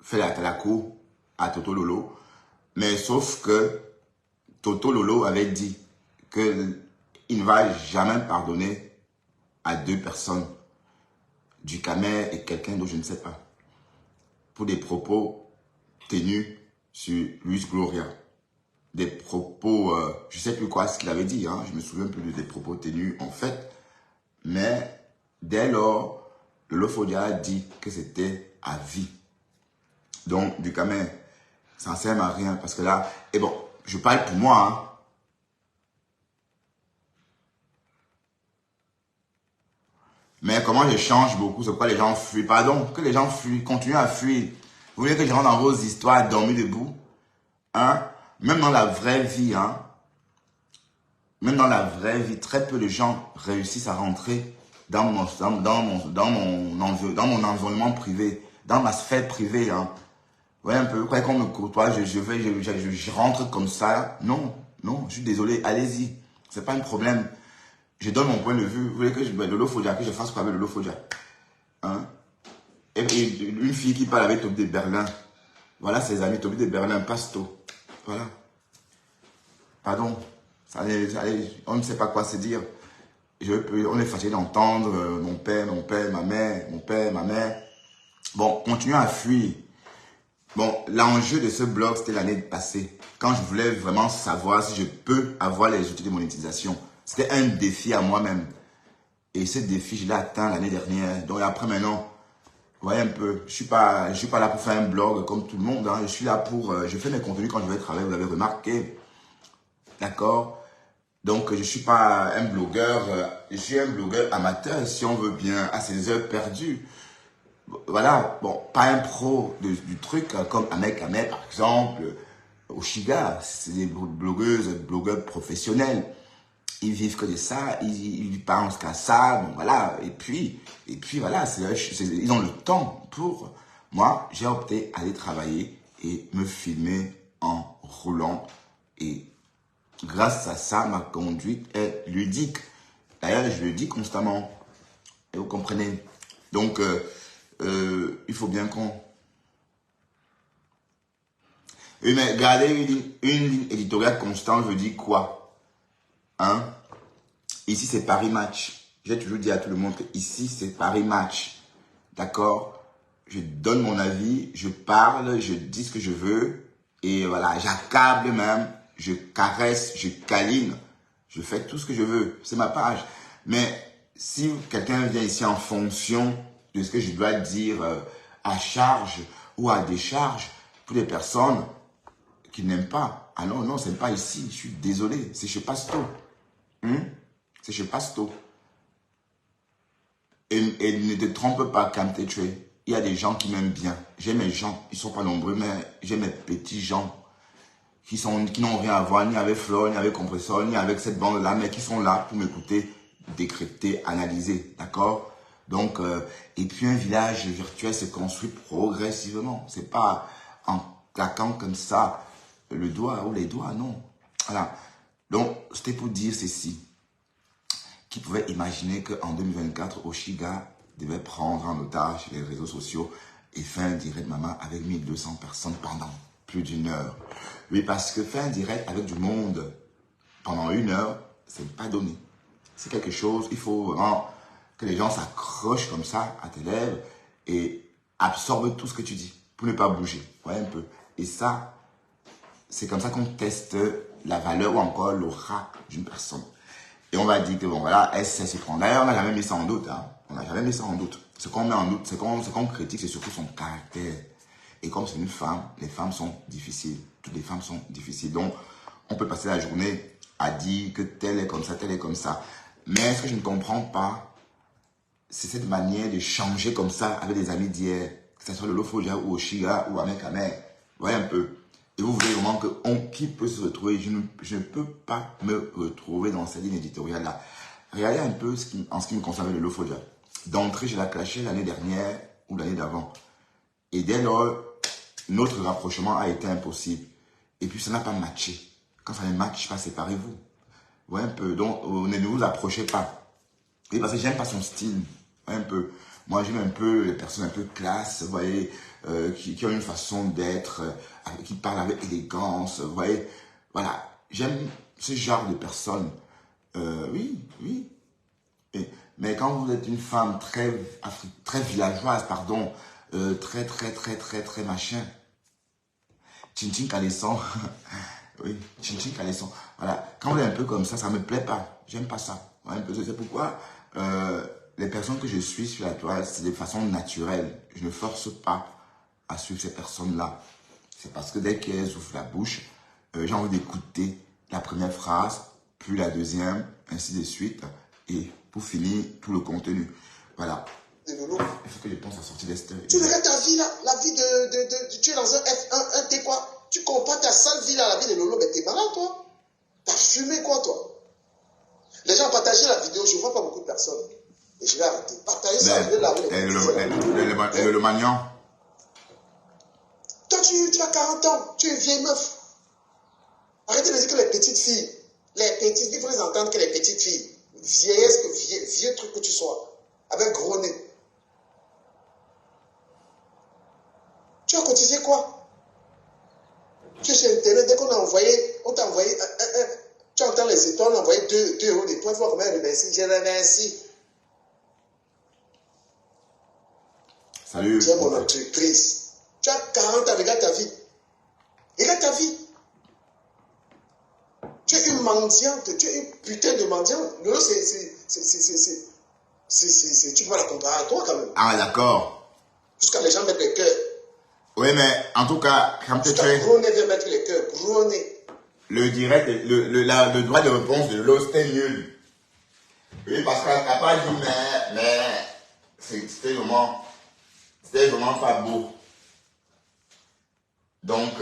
faire la talaco à Toto Lolo. Mais sauf que Toto Lolo avait dit qu'il ne va jamais pardonner à deux personnes. Ducamel et quelqu'un d'autre, je ne sais pas. Pour des propos tenus sur Luis Gloria. Des propos, je ne sais plus quoi ce qu'il avait dit, hein, je me souviens plus des propos tenus en fait. Mais dès lors, Lolo Fodia a dit que c'était à vie. Donc, Ducamel, ça ne sert à rien parce que là, et bon, je parle pour moi, hein. Mais comment je change beaucoup, c'est pourquoi les gens fuient. Pardon, que les gens fuient, continuent à fuir. Vous voulez que je rentre dans vos histoires, dormir debout, hein? Même dans la vraie vie, hein? Même dans la vraie vie, très peu de gens réussissent à rentrer dans mon environnement privé, dans ma sphère privée, hein? Vous voyez un peu, quand on me côtoie, je rentre comme ça. Non, non, je suis désolé, allez-y. C'est pas un problème. Je donne mon point de vue. Vous voulez que Lolo Fodia, que je fasse quoi avec Lolo Fodia? Hein? Et une fille qui parle avec Toby de Berlin. Voilà ses amis, Toby de Berlin, Pasto. Voilà. Pardon. On ne sait pas quoi se dire. On est fâché d'entendre mon père, ma mère, mon père, ma mère. Bon, continuez à fuir. Bon, l'enjeu de ce blog, c'était l'année passée. Quand je voulais vraiment savoir si je peux avoir les outils de monétisation. C'était un défi à moi-même. Et ce défi, je l'ai atteint l'année dernière. Donc après maintenant, vous voyez un peu, je suis pas là pour faire un blog comme tout le monde. Hein. Je suis là pour... je fais mes contenus quand je vais travailler, vous l'avez remarqué. D'accord? Donc je ne suis pas un blogueur, je suis un blogueur amateur, si on veut bien, à ses heures perdues. Voilà, bon, pas un pro du truc comme Ahmed Ahmed par exemple, Oshiga, c'est des blogueurs professionnels. Ils vivent que de ça, ils pensent qu'à ça, bon voilà, et puis voilà, ils ont le temps pour. Moi, j'ai opté à aller travailler et me filmer en roulant, et grâce à ça, ma conduite est ludique. D'ailleurs, je le dis constamment, et vous comprenez. Donc, il faut bien qu'on... Oui, mais regardez, une ligne éditoriale constante veut dire quoi? Hein? Ici, c'est Paris Match. J'ai toujours dit à tout le monde que ici, c'est Paris Match. D'accord? Je donne mon avis, je parle, je dis ce que je veux. Et voilà, j'accable même, je caresse, je câline. Je fais tout ce que je veux. C'est ma page. Mais si quelqu'un vient ici en fonction de ce que je dois dire à charge ou à décharge, pour les personnes qui n'aiment pas, ah non, non, c'est pas ici, je suis désolé, c'est chez Pasto. C'est chez Pasto. Et ne te trompe pas, Kamtetue. Il y a des gens qui m'aiment bien. J'ai mes gens, ils ne sont pas nombreux, mais j'ai mes petits gens qui n'ont rien à voir, ni avec Flore, ni avec Compressor, ni avec cette bande-là, mais qui sont là pour m'écouter, décrypter, analyser. D'accord? Donc, et puis un village virtuel se construit progressivement. C'est pas en claquant comme ça le doigt ou les doigts, non. Voilà. Donc, c'était pour dire ceci. Qui pouvait imaginer qu'en 2024, Oshiga devait prendre en otage les réseaux sociaux et faire un direct maman avec 1200 personnes pendant plus d'une heure. Oui, parce que faire un direct avec du monde pendant une heure, c'est pas donné. C'est quelque chose, il faut vraiment que les gens s'accrochent comme ça à tes lèvres et absorbent tout ce que tu dis pour ne pas bouger. Vous voyez un peu. Et ça, c'est comme ça qu'on teste la valeur ou encore l'aura d'une personne. Et on va dire que bon, voilà, elle sait s'y prendre. D'ailleurs, on n'a jamais mis ça en doute. Hein. On n'a jamais mis ça en doute. Ce qu'on met en doute, ce qu'on critique, c'est surtout son caractère. Et comme c'est une femme, les femmes sont difficiles. Toutes les femmes sont difficiles. Donc, on peut passer la journée à dire que telle est comme ça, telle est comme ça. Mais ce que je ne comprends pas, c'est cette manière de changer comme ça avec des amis d'hier. Que ce soit Lolo Fodia ou Oshiga ou Ahmed Ahmed. Vous voyez un peu. Et vous voulez vraiment qui peut se retrouver? Je ne peux pas me retrouver dans cette ligne éditoriale-là. Regardez un peu en ce qui me concerne le Lofodia. D'entrée, je l'ai clashé l'année dernière ou l'année d'avant. Et dès lors, notre rapprochement a été impossible. Et puis, ça n'a pas matché. Quand ça ne matche pas, séparez-vous. Vous voyez un peu. Donc, ne vous approchez pas. Et parce que j'aime pas son style. Vous voyez un peu. Moi, j'aime un peu les personnes un peu classe, vous voyez, qui ont une façon d'être, qui parlent avec élégance, vous voyez. Voilà. J'aime ce genre de personnes. Oui. Mais quand vous êtes une femme très villageoise, pardon, très machin, Chin Calisson, oui, Chin Calisson, voilà. Quand vous êtes un peu comme ça me plaît pas. J'aime pas ça. Ouais, c'est pourquoi les personnes que je suis sur la toile, c'est de façon naturelle. Je ne force pas à suivre ces personnes-là. C'est parce que dès qu'elles ouvrent la bouche, j'ai envie d'écouter la première phrase, puis la deuxième, ainsi de suite, et pour finir, tout le contenu. Voilà. Il faut que je pense à sortir d'Esther. Tu regardes ta vie là, la vie tu es dans un F1, un T quoi. Tu compares ta sale vie là, la vie de Lolo, mais t'es malade toi. T'as fumé quoi toi? Les gens partagent la vidéo, je vois pas beaucoup de personnes. Et je vais arrêter. Partagez ça, je vais la le maniant. Toi tu as 40 ans, tu es une vieille meuf. Arrêtez de dire que les petites filles, il faut les entendre que les petites filles, vieux truc que tu sois, avec gros nez. Tu as cotisé quoi? Tu es chez Internet, dès qu'on t'a envoyé, tu entends les étoiles, on a envoyé 2 euros de toi, tu vois comment elle remercie. Je remercie. Salut. Tu es mon entreprise. Tu as 40 ans, regarde ta vie. Regarde ta vie. Tu es une mendiante, tu es une putain de mendiante. Lolo, tu peux la comparer à toi quand même. Ah, d'accord. Jusqu'à les gens mettent les cœurs. Oui, mais en tout cas, quand tu es... Gros nez vient mettre les cœurs, gros nez. Le droit de réponse de l'eau, c'était nul. Oui, parce qu'elle n'a pas dit, mais c'était vraiment pas beau. Donc,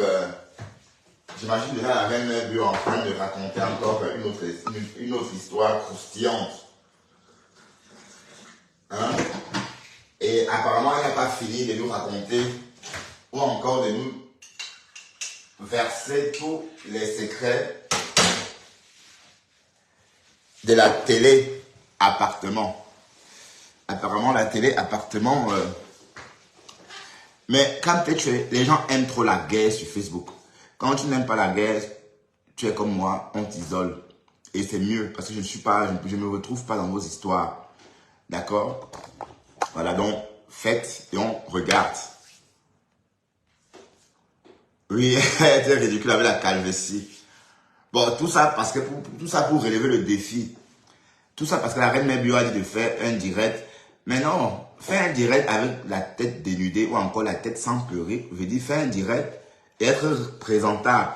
j'imagine déjà la reine mère en train de raconter encore une autre histoire croustillante. Hein? Et apparemment, elle n'a pas fini de nous raconter ou encore de nous verser tous les secrets de la télé appartement. Apparemment, la télé appartement... Mais quand les gens aiment trop la guerre sur Facebook. Quand tu n'aimes pas la guerre, tu es comme moi, on t'isole. Et c'est mieux parce que je ne me retrouve pas dans vos histoires. D'accord? Voilà, donc faites et on regarde. Oui, c'est ridicule avec la calvitie. Bon, tout ça parce que tout ça pour relever le défi. Tout ça parce que la reine Mère Bio a dit de faire un direct. Mais non, faire un direct avec la tête dénudée ou encore la tête sans pleurer, je dis faire un direct et être présentable.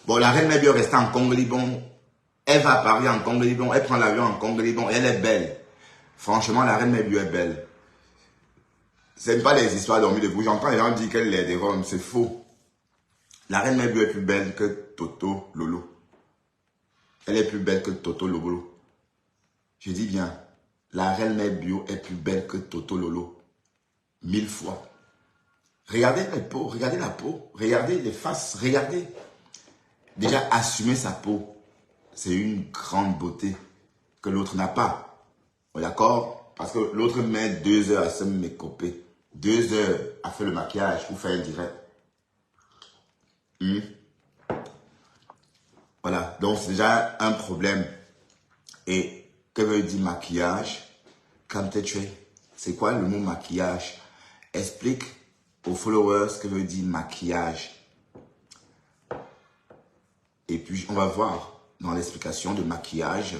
Bon, la reine Mère Bio reste en Congo-Libon. Elle va à Paris en Congo-Libon. Elle prend l'avion en Congo-Libon. Elle est belle. Franchement, la reine Mère Bio est belle. Ce n'est pas les histoires dormies de vous. J'entends les gens dire qu'elle est des Roms. C'est faux. La reine Mère Bio est plus belle que Toto Lolo. Elle est plus belle que Toto Lolo. Je dis bien, la reine Mère Bio est plus belle que Toto Lolo. 1000 fois. Regardez les peaux, regardez la peau, regardez les faces, regardez. Déjà, assumer sa peau, c'est une grande beauté que l'autre n'a pas. D'accord? Parce que l'autre met 2 heures à se mécoper. 2 heures à faire le maquillage pour faire un direct. Voilà, donc c'est déjà un problème. Et que veut dire maquillage? Quand tu es, c'est quoi le mot maquillage? Explique aux followers ce que veut dire maquillage. Et puis on va voir dans l'explication de maquillage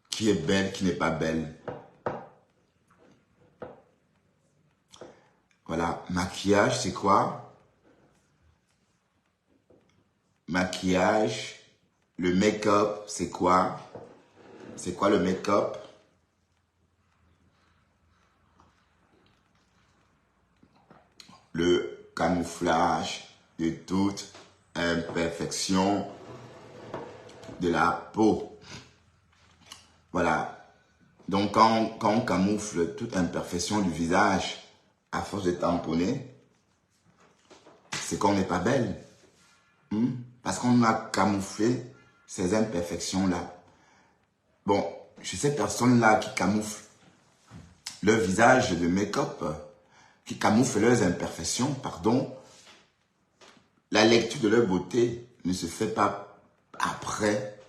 qui est belle, qui n'est pas belle. Voilà, maquillage c'est quoi? Maquillage, le make-up, c'est quoi? C'est quoi le make-up? Le camouflage, de toute imperfection de la peau. Voilà. Donc, quand on camoufle toute imperfection du visage à force de tamponner, c'est qu'on n'est pas belle. Parce qu'on a camouflé ces imperfections-là. Bon, je sais personnes-là qui camouflent leur visage de make-up, qui camouflent leurs imperfections, pardon. La lecture de leur beauté ne se fait pas après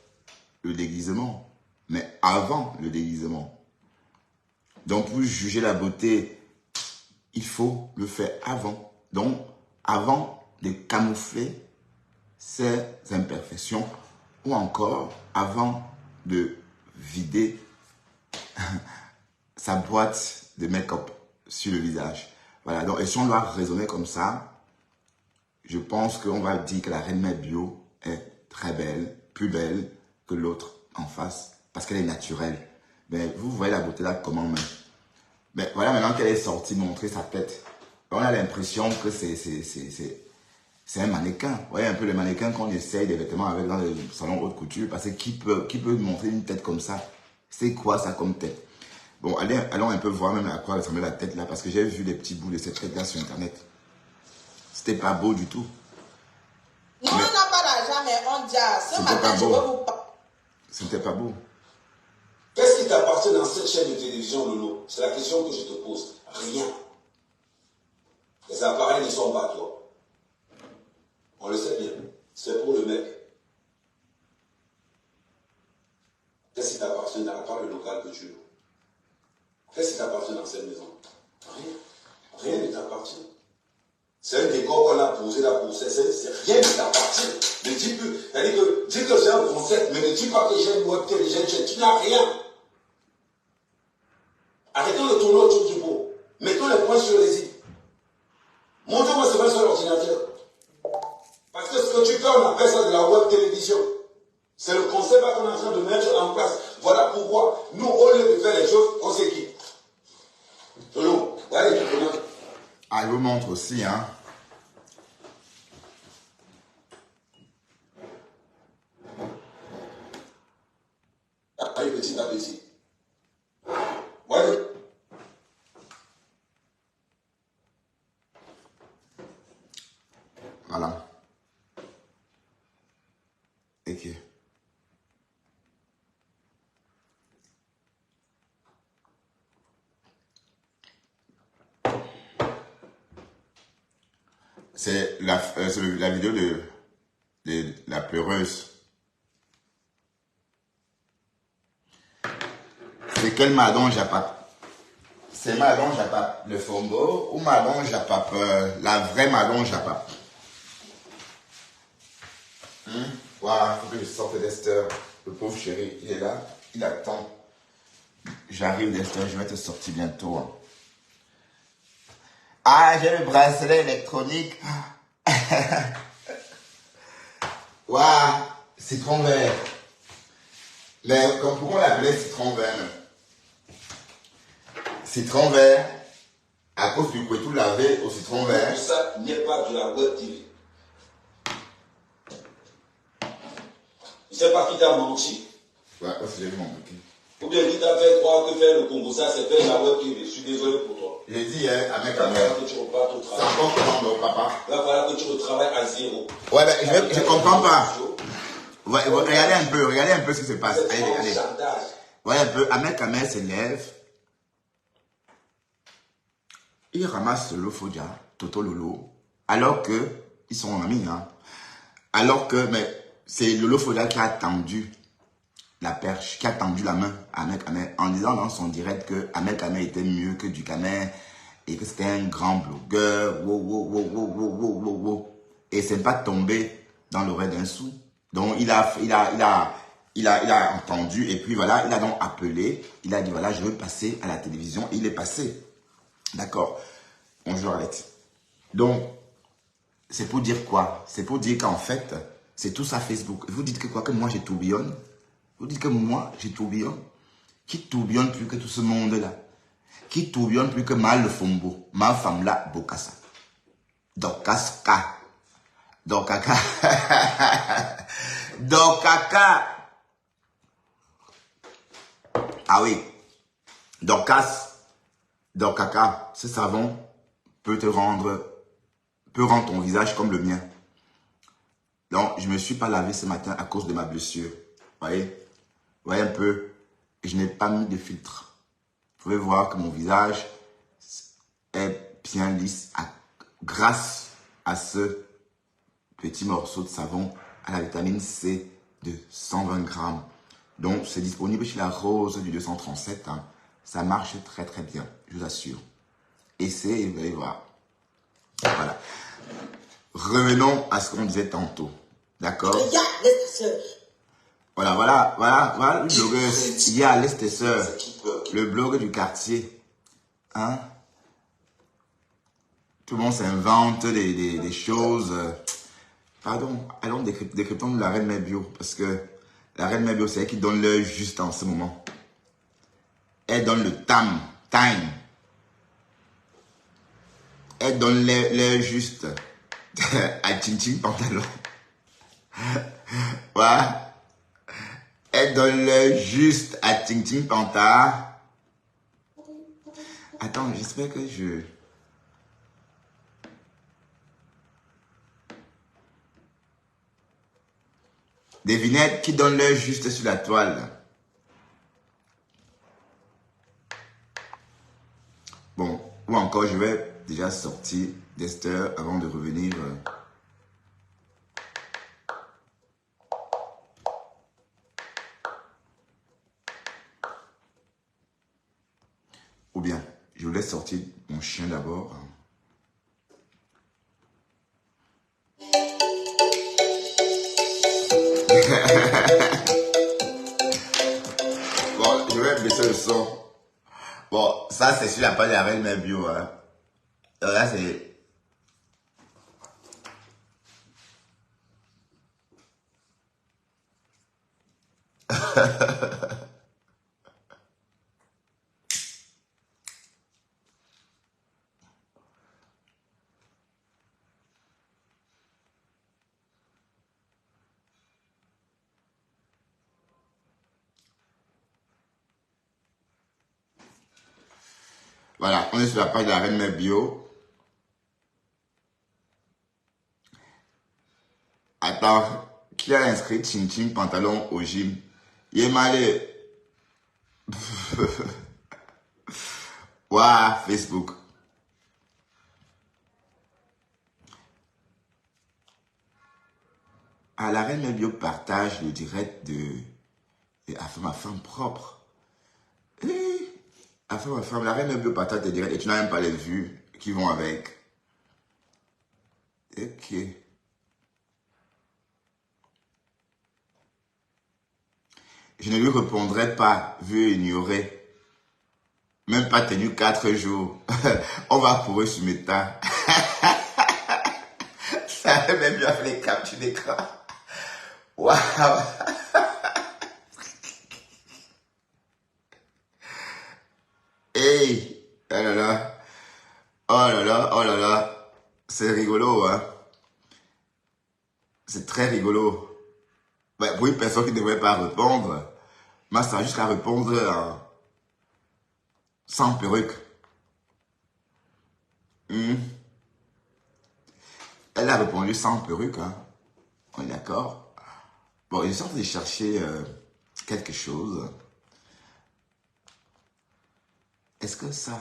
le déguisement, mais avant le déguisement. Donc, pour juger la beauté, il faut le faire avant. Donc, avant de camoufler ses imperfections ou encore avant de vider sa boîte de make-up sur le visage. Voilà, donc, et si on doit raisonner comme ça, je pense qu'on va dire que la Reine Mère Bio est très belle, plus belle que l'autre en face, parce qu'elle est naturelle. Mais vous voyez la beauté là comment même. Mais voilà, maintenant qu'elle est sortie montrer sa tête, on a l'impression que c'est un mannequin. Vous voyez un peu le mannequin qu'on essaye des vêtements avec dans les salons haute couture, parce que qui peut montrer une tête comme ça? C'est quoi ça comme tête? Bon, allons un peu voir même à quoi ressemblait la tête là, parce que j'ai vu des petits bouts de cette tête là sur internet. C'était pas beau du tout. Non, on n'a pas d'argent, mais on dit ce matin, je veux vous parler. C'était pas beau. Qu'est-ce qui t'appartient dans cette chaîne de télévision, Lolo? C'est la question que je te pose. Rien. Les appareils ne sont pas à toi. On le sait bien. C'est pour le mec. Qu'est-ce qui t'appartient à part le local que tu loues? Qu'est-ce qui t'appartient dans cette maison? Rien. Rien ne t'appartient. C'est un décor qu'on a posé là pour cesser. Rien ne t'appartient. Ne dis plus. Dis que c'est un concept, mais ne dis pas que j'ai une web télé, tu n'as rien. Arrêtons de tourner autour du pot. Mettons les points sur les i. Montrez-moi ce sur l'ordinateur. Parce que ce que tu fais, on appelle ça de la web télévision. C'est le concept qu'on est en train de mettre en place. Voilà pourquoi nous, au lieu de faire les choses, on s'équipe. Lolo, allez, tu connais. Ah, je vous montre aussi, hein. Allez, petit à petit. Voilà. Voilà. Ok. C'est la vidéo de la pleureuse. C'est quel Madon Japap? C'est Madon Japap le Fombo ou Madon Japap, la vraie Madon Japap? Voilà, il faut que je sorte d'Esther. Le pauvre chéri, il est là, il attend. J'arrive d'Esther, je vais te sortir bientôt. Hein. Ah, j'ai le bracelet électronique. Waouh, citron vert. Mais pourquoi on l'appelait citron vert? Citron vert, à cause du couteau lavé au citron vert. Tout ça n'est pas de la web TV. Je ne sais pas qui t'a menti. Ouais, parce que j'ai vu mon bouquet. Ou bien qui t'a fait croire que faire le Congo, ça c'est faire la web TV. Je suis désolé pour toi. J'ai dit hier à mes Il va camarades. falloir que tu repartes au C'est travail. encore comment, papa? Il va falloir que tu retravailles à zéro. Ouais, mais je comprends pas. Ouais, regardez un peu ce qui se passe. C'est Allez, un allez. chantage. Voyez un peu, Ahmed Kamer se lève. Il ramasse le Fodia, Toto Lolo, alors que, ils sont amis, hein. Alors que, mais c'est Lolo Fodia qui a tendu la perche, qui a tendu la main à Ahmed Kamer en disant dans son direct que Ahmed Kamer était mieux que du Kamer et que c'était un grand blogueur. Wow. Et c'est pas tombé dans l'oreille d'un sou. Donc il a entendu et puis voilà, il a donc appelé, il a dit voilà, je veux passer à la télévision. Il est passé. D'accord. Bonjour Alex. Donc, c'est pour dire quoi? C'est pour dire qu'en fait, c'est tout ça Facebook. Vous dites que quoi? Que moi j'ai tourbillonne? Vous dites que moi j'ai tourbillonne? Qui tourbillonne plus que tout ce monde-là? Qui tourbillonne plus que Mal le Fombo? Ma femme là, Bokassa. Dokaska. Donc, caca. Donc, caca. Ah oui. Donc, caca, ce savon peut rendre ton visage comme le mien. Donc, je ne me suis pas lavé ce matin à cause de ma blessure. Vous voyez un peu, je n'ai pas mis de filtre. Vous pouvez voir que mon visage est bien lisse grâce à ce petit morceau de savon à la vitamine C de 120 grammes. Donc, c'est disponible chez La Rose du 237. Hein. Ça marche très très bien, je vous assure. Essayez et vous allez voir. Voilà. Revenons à ce qu'on disait tantôt. D'accord? Voilà le blogueur. Il y a l'estesseur, le blog du quartier. Hein? Tout le monde s'invente des choses. Pardon, allons décryptons la reine Mère Bio. Parce que la reine Mère Bio, c'est elle qui donne l'heure juste en ce moment. Elle donne le time. Elle donne l'heure juste à Ching Ching Pantalon. Voilà. Elle donne l'heure juste à Ching Ching Pantalon. Attends, j'espère que je... Des vignettes qui donnent l'heure juste sur la toile. Bon, ou encore je vais déjà sortir d'Esther avant de revenir. Ou bien, je vous laisse sortir mon chien d'abord. Bon, je vais baisser le son. Bon, ça c'est sur la page de la reine Mère Bio. Hein. Alors là c'est... Voilà, on est sur la page de la reine Mère Bio. Attends, qui a inscrit Ching Ching Pantalon au gym? Il est malé. Waouh, Facebook. Ah, la reine Mère Bio partage le direct de Afin ma femme propre. Afin ma femme, la reine Mère Bio partage le direct et tu n'as même pas les vues qui vont avec. Ok. Je ne lui répondrai pas, vu et ignoré. Même pas tenu 4 jours. On va courir sur Meta. Ça a même bien fait les captures d'écran. Waouh. Hey. Oh là là. Oh là là. Oh là là. C'est rigolo, hein. C'est très rigolo. Ben, pour une personne qui ne devrait pas répondre, moi, ça a jusqu'à répondre sans perruque. Elle a répondu sans perruque, hein. On est d'accord? Bon, je sors de chercher quelque chose. Est-ce que ça...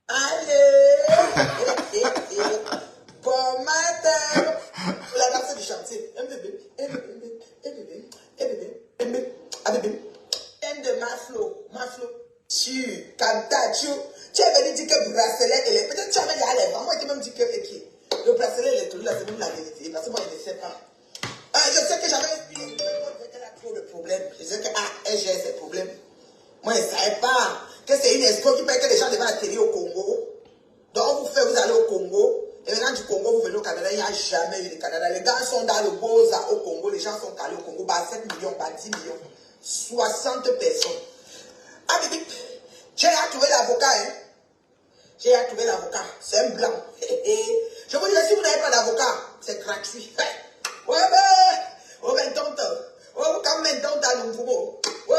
Allez! Bon matin! La danse du chantier. Un bébé, un bébé, un bébé, un bébé, un bébé, un bébé. Un de ma flow. Tu, Kanta, tu es venu dire que bracelet et les... Peut-être tu avais déjà les vents. Moi, je t'ai même dit que le bracelet électronique, là, c'est même la vérité. Parce que moi, je ne sais pas. Je sais que j'avais expliqué qu'elle a trop de problèmes. Je sais que elle gère ses problèmes. Moi, je ne savais pas que c'est une escroc qui paye que les gens devaient atterrir au Congo. Donc, vous allez au Congo. Et maintenant, du Congo, vous venez au Canada. Il n'y a jamais eu de Canada. Les gars sont dans le Boza au Congo. Les gens sont allés au Congo. Bah, 7 millions, pas 10 millions. 60 personnes. Ah, bébé, j'ai trouvé l'avocat, hein. J'ai trouvé l'avocat. C'est un blanc. Je vous dis, si vous n'avez pas d'avocat, c'est gratuit. Ouais, oh, ben, tonton. Oh, vous quand même tonton, nous pouvons. Ouais,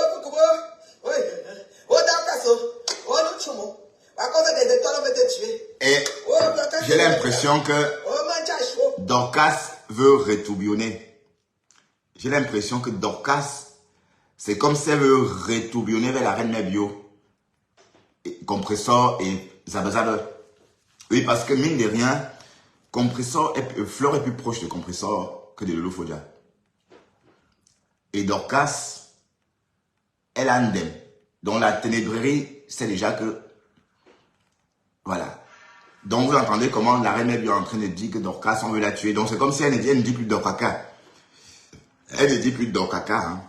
oh, dans casso. Oh, nous tuons. À cause des étoiles, on va te tuer. Et j'ai l'impression que Dorcas veut retourbillonner. J'ai l'impression que Dorcas, c'est comme si elle veut retourbillonner vers la reine Nebio, Compressor et Zabazab. Oui, parce que mine de rien, Flore est plus proche de Compressor que de Lolo Fodja. Et Dorcas, elle a un dem. Dans la ténébrerie, c'est déjà que... Voilà. Donc vous entendez comment la reine est en train de dire que Dorcas, on veut la tuer. Donc c'est comme si elle ne dit plus Dorcaka. Elle ne dit plus Dorcaka. Hein.